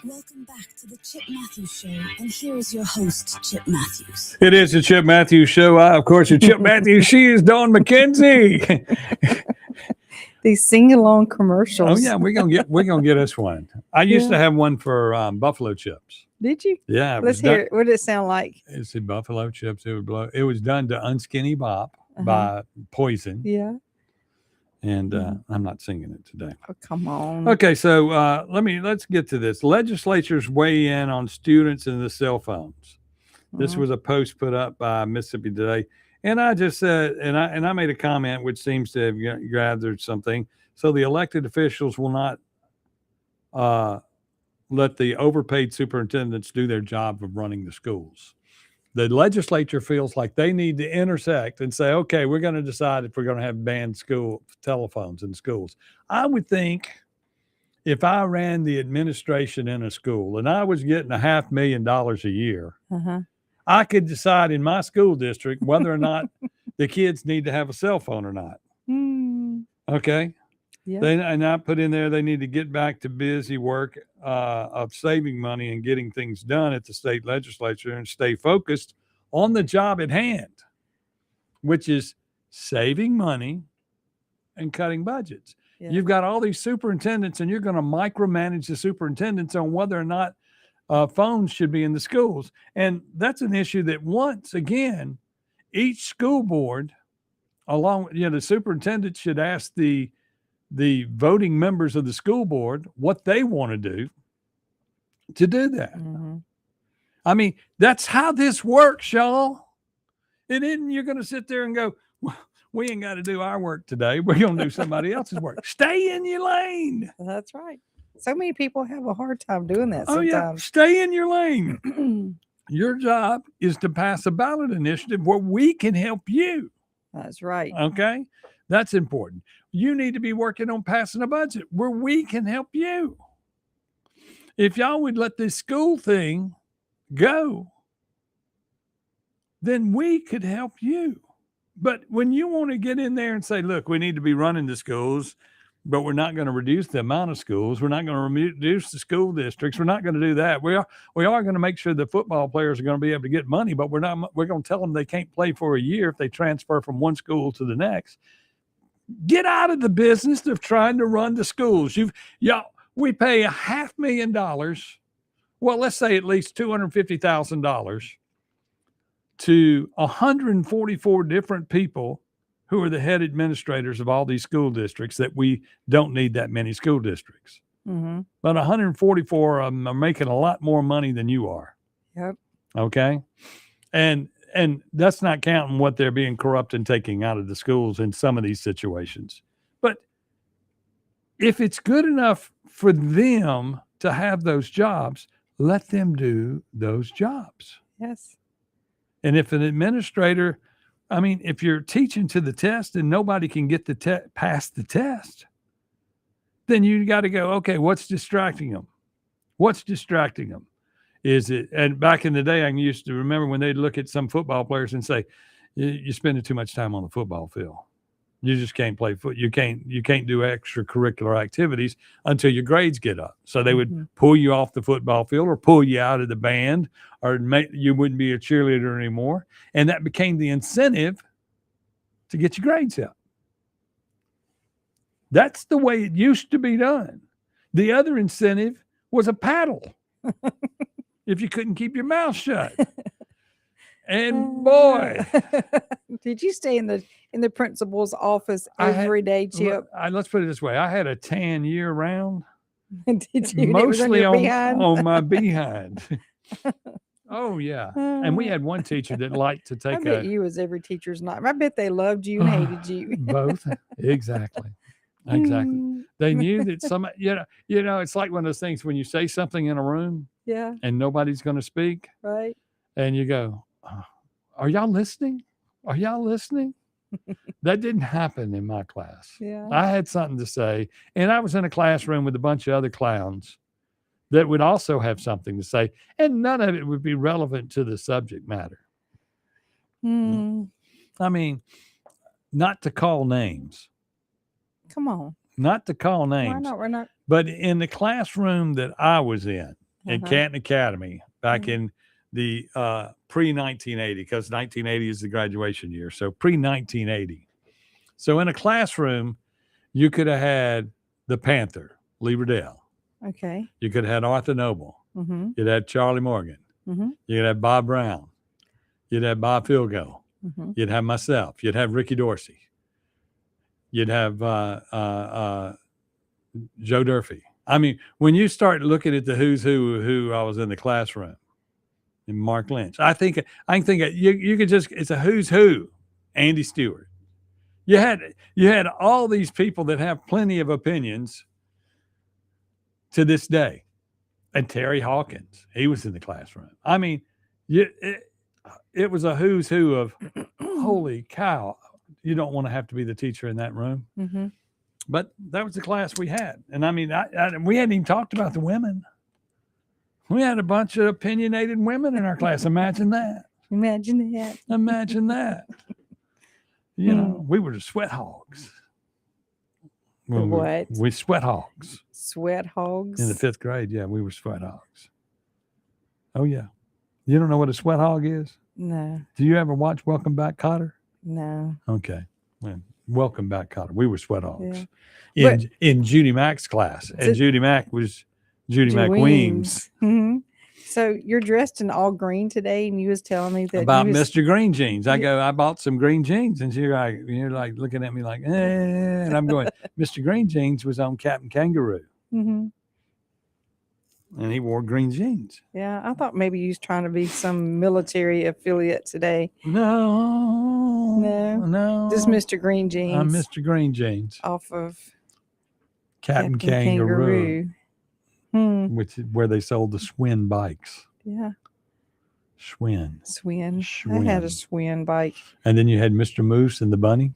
Welcome back to the Chip Matthews Show, and here is your host, Chip Matthews. It is the Chip Matthews Show. I, of course, your Chip Matthews. She is Dawn McKenzie. These sing-along commercials. Oh yeah, we're gonna get us one. I used to have one for buffalo chips. Did you? Yeah, it Let's was hear done. it. What did it sound like? It's the buffalo chips. It would blow. It was done to Unskinny Bop Uh-huh. by Poison. Yeah. And I'm not singing it today. Oh, come on. Okay, so let's get to this. Legislatures weigh in on students and the cell phones. This was a post put up by Mississippi Today, and I just said, and I made a comment which seems to have gathered something. So the elected officials will not let the overpaid superintendents do their job of running the schools. The legislature feels like they need to intersect and say, okay, we're going to decide if we're going to have banned school telephones in schools. I would think if I ran the administration in a school and I was getting $500,000 a year, I could decide in my school district whether or not the kids need to have a cell phone or not. Okay. Yeah. And I put in there, they need to get back to busy work of saving money and getting things done at the state legislature and stay focused on the job at hand, which is saving money and cutting budgets. Yeah. You've got all these superintendents and you're going to micromanage the superintendents on whether or not phones should be in the schools. And that's an issue that once again, each school board along, the superintendent should ask the voting members of the school board what they want to do that. I mean, that's how this works, y'all. It isn't you're going to sit there and go, well, we ain't got to do our work today. We're going to do somebody else's work. Stay in your lane. That's right. So many people have a hard time doing that Oh, sometimes. yeah. Stay in your lane. Your job is to pass a ballot initiative where we can help you. That's right. Okay. That's important. You need to be working on passing a budget where we can help you. If y'all would let this school thing go, then we could help you. But when you want to get in there and say, look, we need to be running the schools, but we're not going to reduce the amount of schools. We're not going to reduce the school districts. We're not going to do that. We are going to make sure the football players are going to be able to get money, but we're going to tell them they can't play for a year if they transfer from one school to the next. Get out of the business of trying to run the schools. We pay $500,000. Well, let's say at least $250,000 to 144 different people who are the head administrators of all these school districts that we don't need that many school districts. But 144 of them are making a lot more money than you are. Yep. Okay. And that's not counting what they're being corrupt and taking out of the schools in some of these situations. But if it's good enough for them to have those jobs, let them do those jobs. Yes. And if an administrator, if you're teaching to the test and nobody can get past the test, then you got to go, okay, what's distracting them? What's distracting them? Is it, and back in the day, I used to remember when they'd look at some football players and say, you're spending too much time on the football field. You just can't play you can't do extracurricular activities until your grades get up. So they would pull you off the football field or pull you out of the band or you wouldn't be a cheerleader anymore. And that became the incentive to get your grades up. That's the way it used to be done. The other incentive was a paddle. If you couldn't keep your mouth shut. And boy, did you stay in the principal's office every day, Chip? Let's put it this way. I had a tan year round. Did you? Mostly on my behind. Oh, yeah. And we had one teacher that liked to take I bet you was every teacher's night. I bet they loved you and hated you. Both. Exactly. They knew that somebody, it's like one of those things when you say something in a room and nobody's going to speak. Right. And you go, are y'all listening? Are y'all listening? That didn't happen in my class. Yeah. I had something to say. And I was in a classroom with a bunch of other clowns that would also have something to say. And none of it would be relevant to the subject matter. Not to call names. Come on. Not to call names. Why not? We're not. But in the classroom that I was in Canton Academy, back in the pre-1980, because 1980 is the graduation year. So pre-1980. So in a classroom, you could have had the Panther, Lee Riddell. Okay. You could have had Arthur Noble. Mm-hmm. You'd had Charlie Morgan. Mm-hmm. You'd have Bob Brown. You'd have Bob Philgo. Mm-hmm. You'd have myself. You'd have Ricky Dorsey. You'd have Joe Durfee. I mean, when you start looking at the who's who I was in the classroom, and Mark Lynch, I can think you could just, it's a who's who. Andy Stewart. You had all these people that have plenty of opinions to this day. And Terry Hawkins, he was in the classroom. I mean, it was a who's who of, holy cow, you don't want to have to be the teacher in that room. Mm-hmm. But that was the class we had. And I mean, we hadn't even talked about the women. We had a bunch of opinionated women in our class. Imagine that. Imagine that. Imagine that. You know, we were the sweat hogs. What? We sweat hogs. Sweat hogs? In the 5th grade, yeah, we were sweat hogs. Oh, yeah. You don't know what a sweat hog is? No. Do you ever watch Welcome Back, Kotter? No. Okay. Well, Welcome Back, Kotter. We were sweat hogs. Yeah. In Judy Mack's class. And Judy Mack was Judy Mack Weems. Mm-hmm. So you're dressed in all green today, and you was telling me that about Mr. Green Jeans. I bought some green jeans, and you're like looking at me like, and I'm going, Mr. Green Jeans was on Captain Kangaroo. Mm-hmm. And he wore green jeans. Yeah, I thought maybe you was trying to be some military affiliate today. No. Just Mr. Green Jeans. I'm Mr. Green Jeans. Off of Captain Kangaroo. Which is where they sold the Schwinn bikes. Yeah. Schwinn. I had a Schwinn bike. And then you had Mr. Moose and the bunny.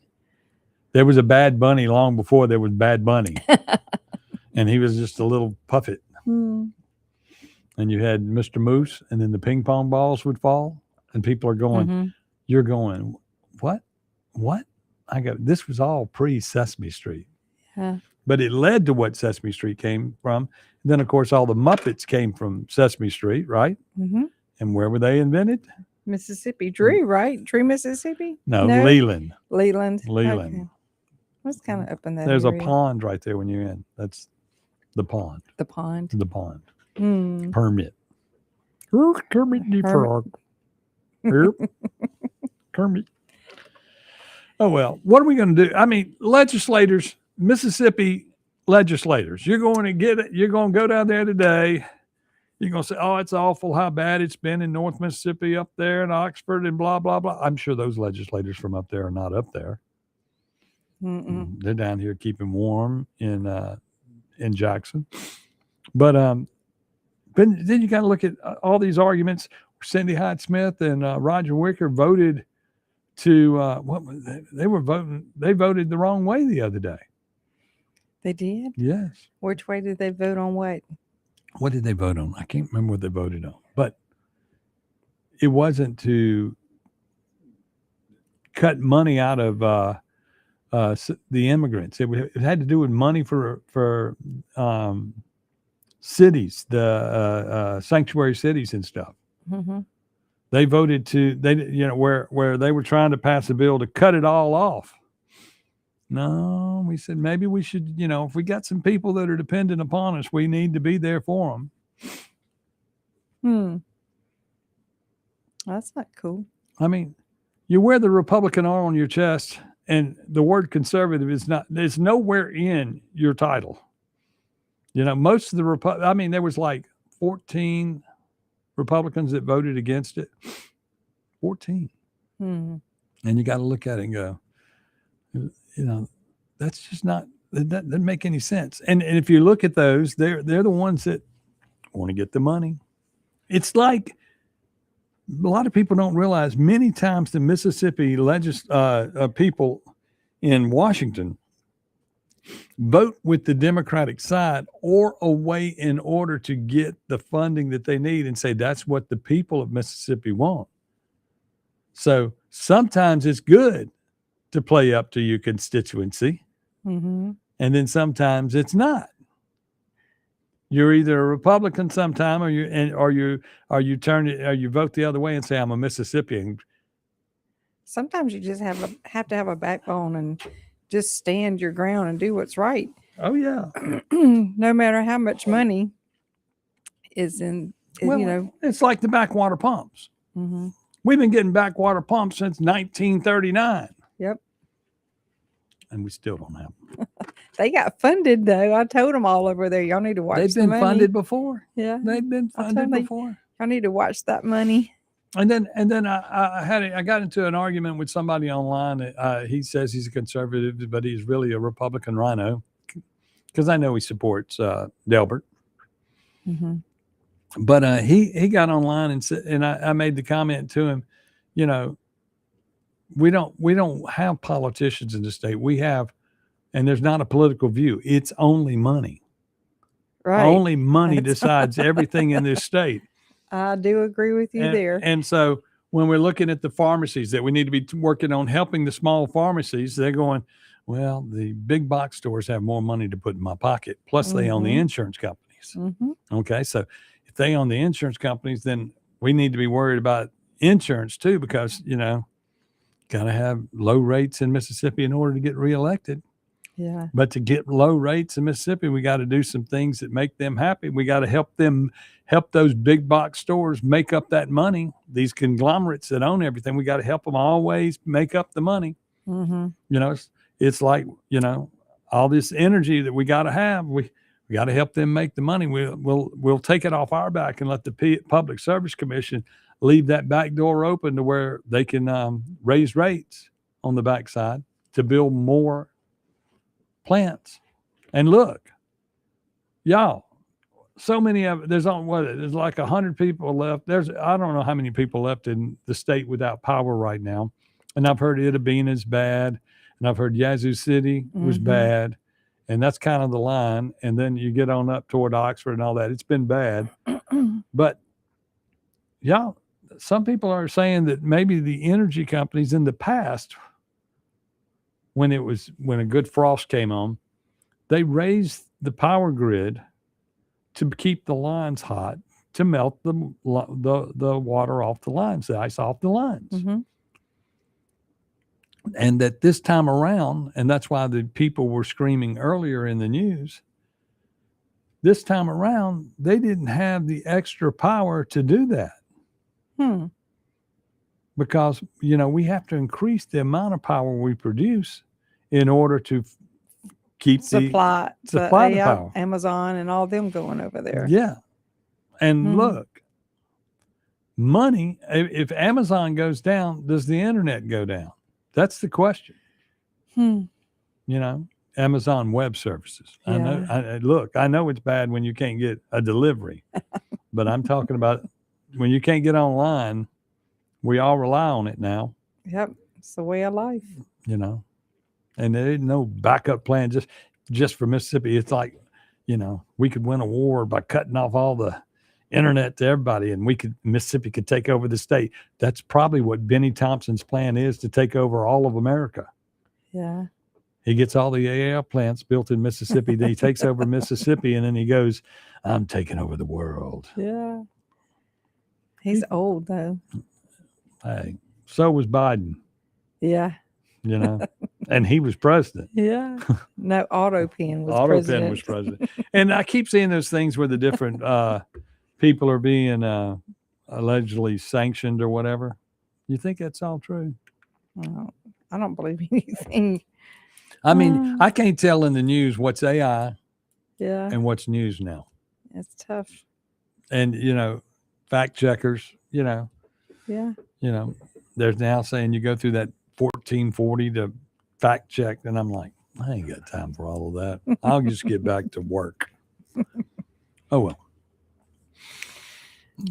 There was a Bad Bunny long before there was Bad Bunny. And he was just a little puppet. And you had Mr. Moose, and then the ping pong balls would fall, and people are going, you're going, what? I go, this was all pre-Sesame Street. Yeah. But it led to what Sesame Street came from. Then, of course, all the Muppets came from Sesame Street, right? Mm-hmm. And where were they invented? Mississippi. Drew, right? Drew, Mississippi? No, Leland. Leland. Okay. That's kind of up in that There's area. a pond right there when you're in. That's the pond. The pond. The pond. Permit. Kermit the Frog. Kermit. Oh, well, what are we going to do? I mean, legislators, Mississippi legislators, you're going to get it. You're going to go down there today. You're going to say, oh, it's awful how bad it's been in North Mississippi up there in Oxford and blah, blah, blah. I'm sure those legislators from up there are not up there. They're down here keeping warm in Jackson. But then you got to look at all these arguments. Cindy Hyde-Smith and Roger Wicker voted to what was they were voting. They voted the wrong way the other day. They did? Yes. Which way did they vote on what? What did they vote on? I can't remember what they voted on, but it wasn't to cut money out of the immigrants. It had to do with money for cities, the sanctuary cities and stuff. Mm-hmm. They voted where they were trying to pass a bill to cut it all off. No, we said maybe we should, if we got some people that are dependent upon us, we need to be there for them. That's not cool. I mean, you wear the Republican R on your chest, and the word conservative it's nowhere in your title. Most of the there was like 14 Republicans that voted against it. 14. And you got to look at it and go, that's just not, that doesn't make any sense. And if you look at those, they're the ones that want to get the money. It's like a lot of people don't realize many times the Mississippi people in Washington vote with the Democratic side or away in order to get the funding that they need and say that's what the people of Mississippi want. So sometimes it's good to play up to your constituency, and then sometimes it's not. You're either a Republican sometime, or you vote the other way and say I'm a Mississippian. Sometimes you just have to have a backbone and just stand your ground and do what's right. Oh yeah. No matter how much money is in, Well, you know. it's like the backwater pumps. Mm-hmm. We've been getting backwater pumps since 1939. Yep. And we still don't have them. They got funded though. I told them all over there, y'all need to watch. They've the been money. funded before. Yeah, They've been funded before. Y'all need to watch that money. And then I got into an argument with somebody online. He says he's a conservative, but he's really a Republican rhino, because I know he supports Delbert. Mm-hmm. But he got online and said, and I made the comment to him, you know, we don't have politicians in the state. We have, and there's not a political view. It's only money. Right. Only money decides everything in this state. I do agree with you there. And so when we're looking at the pharmacies that we need to be working on helping the small pharmacies, they're going, well, the big box stores have more money to put in my pocket. Plus they own the insurance companies. Mm-hmm. Okay. So if they own the insurance companies, then we need to be worried about insurance too, because, you know, got to have low rates in Mississippi in order to get reelected. Yeah. But to get low rates in Mississippi, we got to do some things that make them happy. We got to help those big box stores make up that money. These conglomerates that own everything, we got to help them always make up the money. Mm-hmm. You know, it's like, you know, all this energy that we got to have. We got to help them make the money. We'll take it off our back and let the Public Service Commission leave that back door open to where they can raise rates on the backside to build more plants. And look, y'all, so many of there's like 100 people left. I don't know how many people left in the state without power right now. And I've heard Itabena is bad, and I've heard Yazoo City was bad, and that's kind of the line. And then you get on up toward Oxford and all that. It's been bad. But y'all, some people are saying that maybe the energy companies in the past, when a good frost came on, they raised the power grid to keep the lines hot, to melt the water off the lines, the ice off the lines. Mm-hmm. And that this time around, and that's why the people were screaming earlier in the news, this time around, they didn't have the extra power to do that. Because, you know, we have to increase the amount of power we produce in order to keep supply the power. Amazon and all them going over there. Yeah. And look, money, if Amazon goes down, does the internet go down? That's the question. You know, Amazon Web Services. Yeah. I know it's bad when you can't get a delivery, but I'm talking about when you can't get online, we all rely on it now. Yep. It's the way of life. You know, and there ain't no backup plan just for Mississippi. It's like, you know, we could win a war by cutting off all the internet to everybody, and Mississippi could take over the state. That's probably what Benny Thompson's plan is, to take over all of America. Yeah. He gets all the AAL plants built in Mississippi. Then he takes over Mississippi, and then he goes, I'm taking over the world. Yeah. He's old though. Hey, so was Biden. Yeah. You know, and he was president. Yeah. No, Otto Penn was president. And I keep seeing those things where the different people are being allegedly sanctioned or whatever. You think that's all true? Well, I don't believe anything. I mean, I can't tell in the news what's AI and what's news now. It's tough. And, you know, fact checkers, you know. Yeah. You know, they're now saying you go through that 1440 to fact check. And I'm like, I ain't got time for all of that. I'll just get back to work. Oh, well.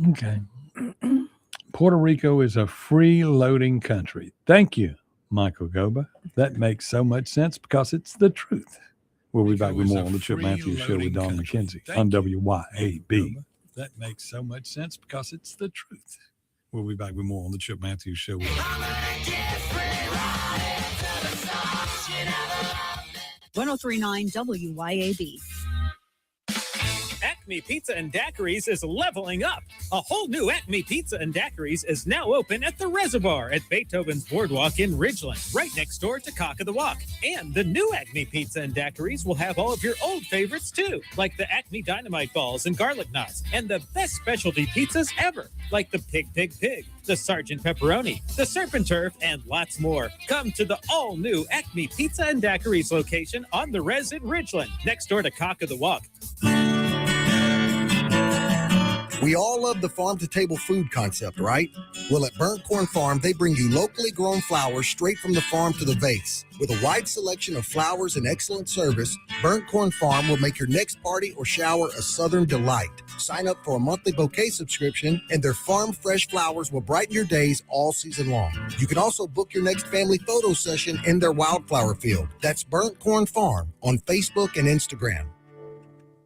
Okay. Puerto Rico is a free-loading country. Thank you, Michael Goba. That makes so much sense because it's the truth. We'll be back with more on the Chip Matthews Show with Don McKenzie on WYAB. That makes so much sense because it's the truth. We'll be back with more on the Chip Matthews Show. 1039 WYAB. Acme Pizza and Daiquiris is leveling up. A whole new Acme Pizza and Daiquiris is now open at the Reservoir at Beethoven's Boardwalk in Ridgeland, right next door to Cock of the Walk. And the new Acme Pizza and Daiquiris will have all of your old favorites too, like the Acme Dynamite Balls and Garlic Knots, and the best specialty pizzas ever, like the Pig, the Sergeant Pepperoni, the Surf and Turf, and lots more. Come to the all-new Acme Pizza and Daiquiris location on the Res in Ridgeland, next door to Cock of the Walk. We all love the farm-to-table food concept, right? Well, at Burnt Corn Farm, they bring you locally grown flowers straight from the farm to the vase. With a wide selection of flowers and excellent service, Burnt Corn Farm will make your next party or shower a southern delight. Sign up for a monthly bouquet subscription, and their farm fresh flowers will brighten your days all season long. You can also book your next family photo session in their wildflower field. That's Burnt Corn Farm on Facebook and Instagram.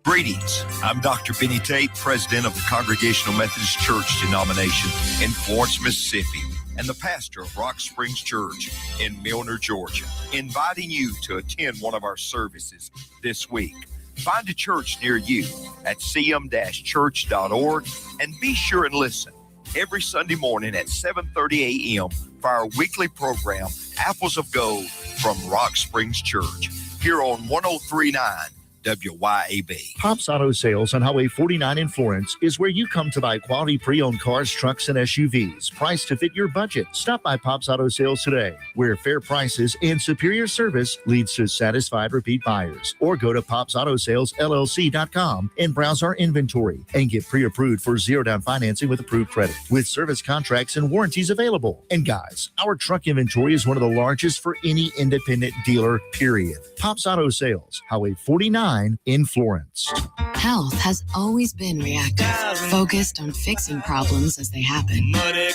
Greetings. I'm Dr. Benny Tate, president of the Congregational Methodist Church denomination in Florence, Mississippi, and the pastor of Rock Springs Church in Milner, Georgia, inviting you to attend one of our services this week. Find a church near you at cm-church.org and be sure and listen every Sunday morning at 7:30 a.m. for our weekly program, Apples of Gold from Rock Springs Church, here on 103.9 WYAB. Pops Auto Sales on Highway 49 in Florence is where you come to buy quality pre-owned cars, trucks, and SUVs, priced to fit your budget. Stop by Pops Auto Sales today, where fair prices and superior service leads to satisfied repeat buyers. Or go to popsautosalesllc.com and browse our inventory and get pre-approved for zero-down financing with approved credit, with service contracts and warranties available. And guys, our truck inventory is one of the largest for any independent dealer, period. Pops Auto Sales, Highway 49 in Florence. Health has always been reactive, focused on fixing problems as they happen.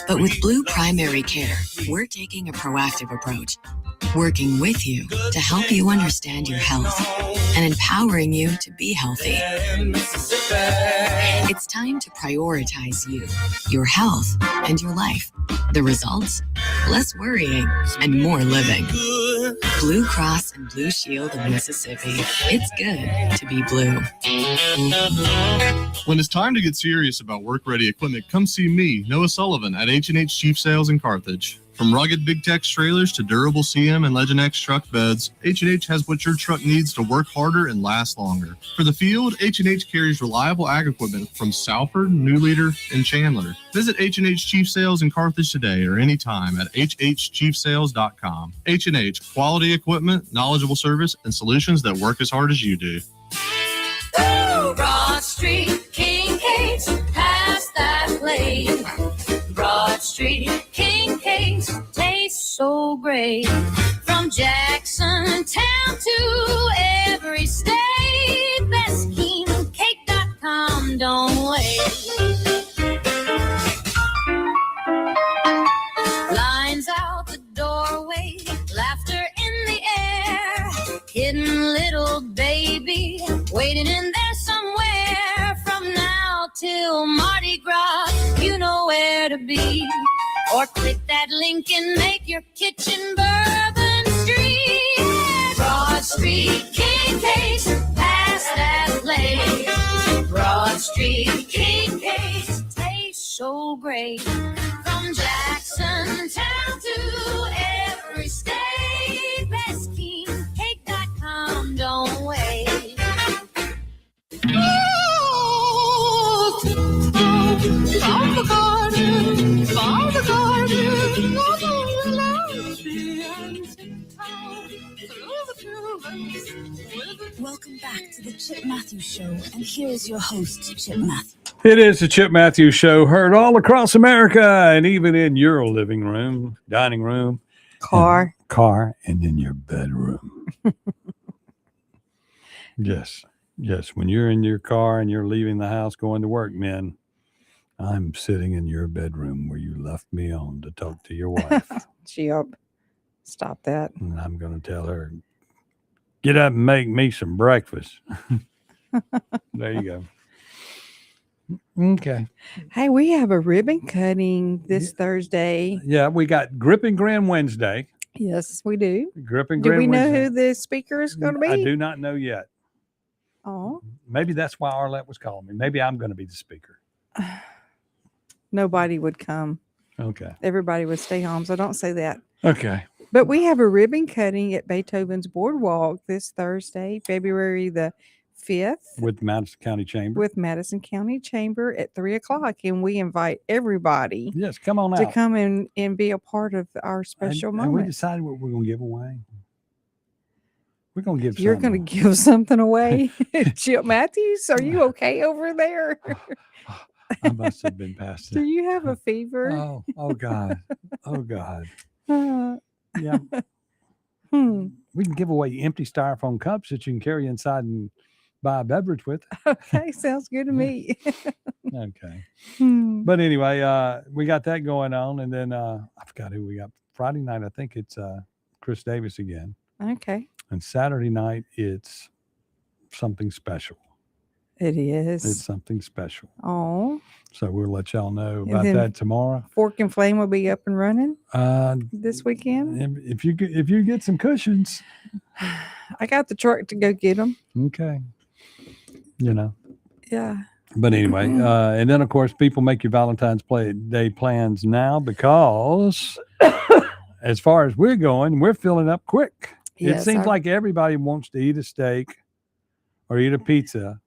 But with Blue Primary Care, we're taking a proactive approach, working with you to help you understand your health and empowering you to be healthy. It's time to prioritize you, your health, and your life. The results? Less worrying and more living. Blue Cross and Blue Shield of Mississippi. It's good to be blue. When it's time to get serious about work-ready equipment, come see me, Noah Sullivan, at H&H Chief Sales in Carthage. From rugged Big Tex trailers to durable CM and Legend X truck beds, H&H has what your truck needs to work harder and last longer. For the field, H&H carries reliable ag equipment from Salford, New Leader, and Chandler. Visit H&H Chief Sales in Carthage today or anytime at hhchiefsales.com. H&H, quality equipment, knowledgeable service, and solutions that work as hard as you do. Broad Street, Kincaid's, past that place. Broad Street, Kincaid's, tastes so great. From Jackson Town to every state, bestkingcake.com, don't wait. Lines out the doorway, laughter in the air, hidden little baby waiting in there somewhere. From now till Mardi Gras, you know where to be. Or click that link and make your kitchen Bourbon Street. Broad Street, Kincaid's, past that place. Broad Street, Kincaid's, tastes so great. From Jackson Town to every state, bestkingcake.com, don't wait. Found the garden, found the garden, not only loves the Welcome back to the Chip Matthews Show, and here is your host, Chip Matthews. It is the Chip Matthews Show, heard all across America and even in your living room, dining room, car, and in your bedroom. Yes. When you're in your car and you're leaving the house going to work, men, I'm sitting in your bedroom where you left me on to talk to your wife. Stop that. And I'm going to tell her, get up and make me some breakfast. There you go. Okay. Hey, we have a ribbon cutting this Thursday. Yeah, we got Grip and Grin Wednesday. Yes, we do. Grip and Do Grin we know Wednesday. who the speaker is going to be? I do not know yet. Oh, Maybe that's why Arlette was calling me. Maybe I'm going to be the speaker. nobody would come. Okay. Everybody would stay home. So don't say that. Okay. But we have a ribbon cutting at Beethoven's Boardwalk this Thursday, February the 5th. With Madison County Chamber. With Madison County Chamber at 3:00. And we invite everybody Yes, come on to out. come and be a part of our special And moment. we decided what we're going to give away. We're going to give You're something. going to give something away? Chip Matthews, are you okay over there? I must have been past Do it. you have a fever? Oh God. Oh God. Uh, Yeah. hmm. We can give away empty styrofoam cups that you can carry inside and buy a beverage with. Okay, sounds good to me. Okay. Hmm. But anyway, we got that going on. And then I forgot who we got. Friday night, I think it's Chris Davis again. Okay. And Saturday night, it's something special. It is. It's something special. Oh. So we'll let y'all know And about then that tomorrow. Fork and Flame will be up and running this weekend. If you get some cushions, I got the truck to go get them. okay. You know. Yeah. But anyway, and then of course people make your Valentine's Day plans now because as far as we're going, we're filling up quick. Yes, it seems like everybody wants to eat a steak or eat a pizza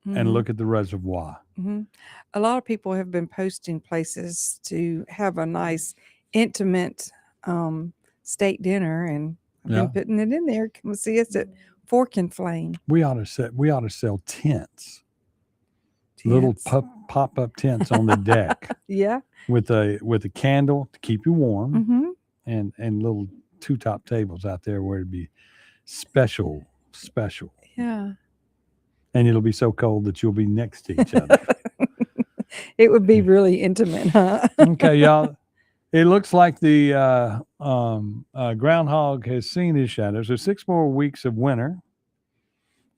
and look at the reservoir. Mm-hmm. A lot of people have been posting places to have a nice, intimate steak dinner, and I've Yeah. been putting it in there. Come see us at Fork and Flame. We ought to sell tents. Little pop-up tents on the deck. Yeah. With a candle to keep you warm, Mm-hmm. and little two top tables out there where it'd be special. Yeah. And it'll be so cold that you'll be next to each other. It would be really intimate, huh? Okay, y'all. It looks like the groundhog has seen his shadows. There's 6 more weeks of winter,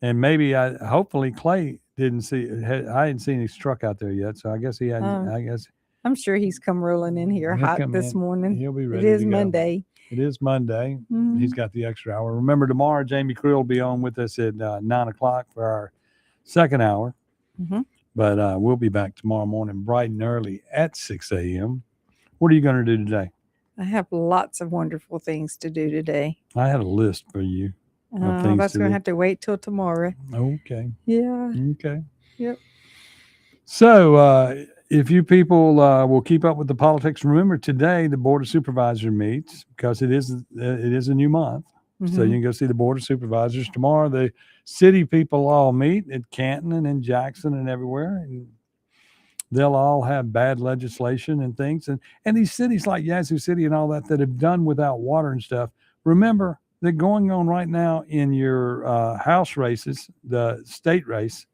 and maybe hopefully Clay didn't see. I hadn't seen his truck out there yet, so I guess he hadn't. I guess I'm sure he's come rolling in here he'll hot come this in. morning. He'll be ready. It is to go. Monday. It is Monday. Mhm. He's got the extra hour. Remember, tomorrow Jamie Creel will be on with us at 9:00 for our second hour. Mhm. But we'll be back tomorrow morning bright and early at 6 a.m. What are you going to do today? I have lots of wonderful things to do today. I had a list for you. of things That's to going do. to have to wait till tomorrow. Okay. Yeah. Okay. Yep. So if you people will keep up with the politics, remember today the Board of Supervisors meets because it is a new month. So you can go see the Board of Supervisors tomorrow. The city people all meet at Canton and in Jackson and everywhere, and they'll all have bad legislation and things. And these cities like Yazoo City and all that have done without water and stuff. Remember, they're going on right now in your House races, the state race.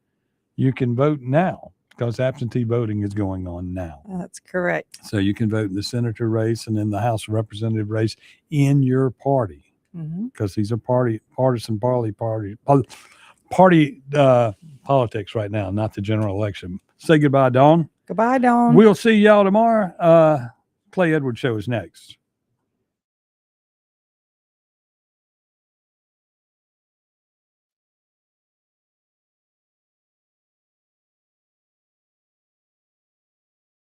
You can vote now because absentee voting is going on now. That's correct. So you can vote in the senator race and in the House Representative race in your party because these are partisan party politics right now, not the general election. Say goodbye, Dawn. Goodbye, Dawn. We'll see y'all tomorrow. Clay Edwards Show is next.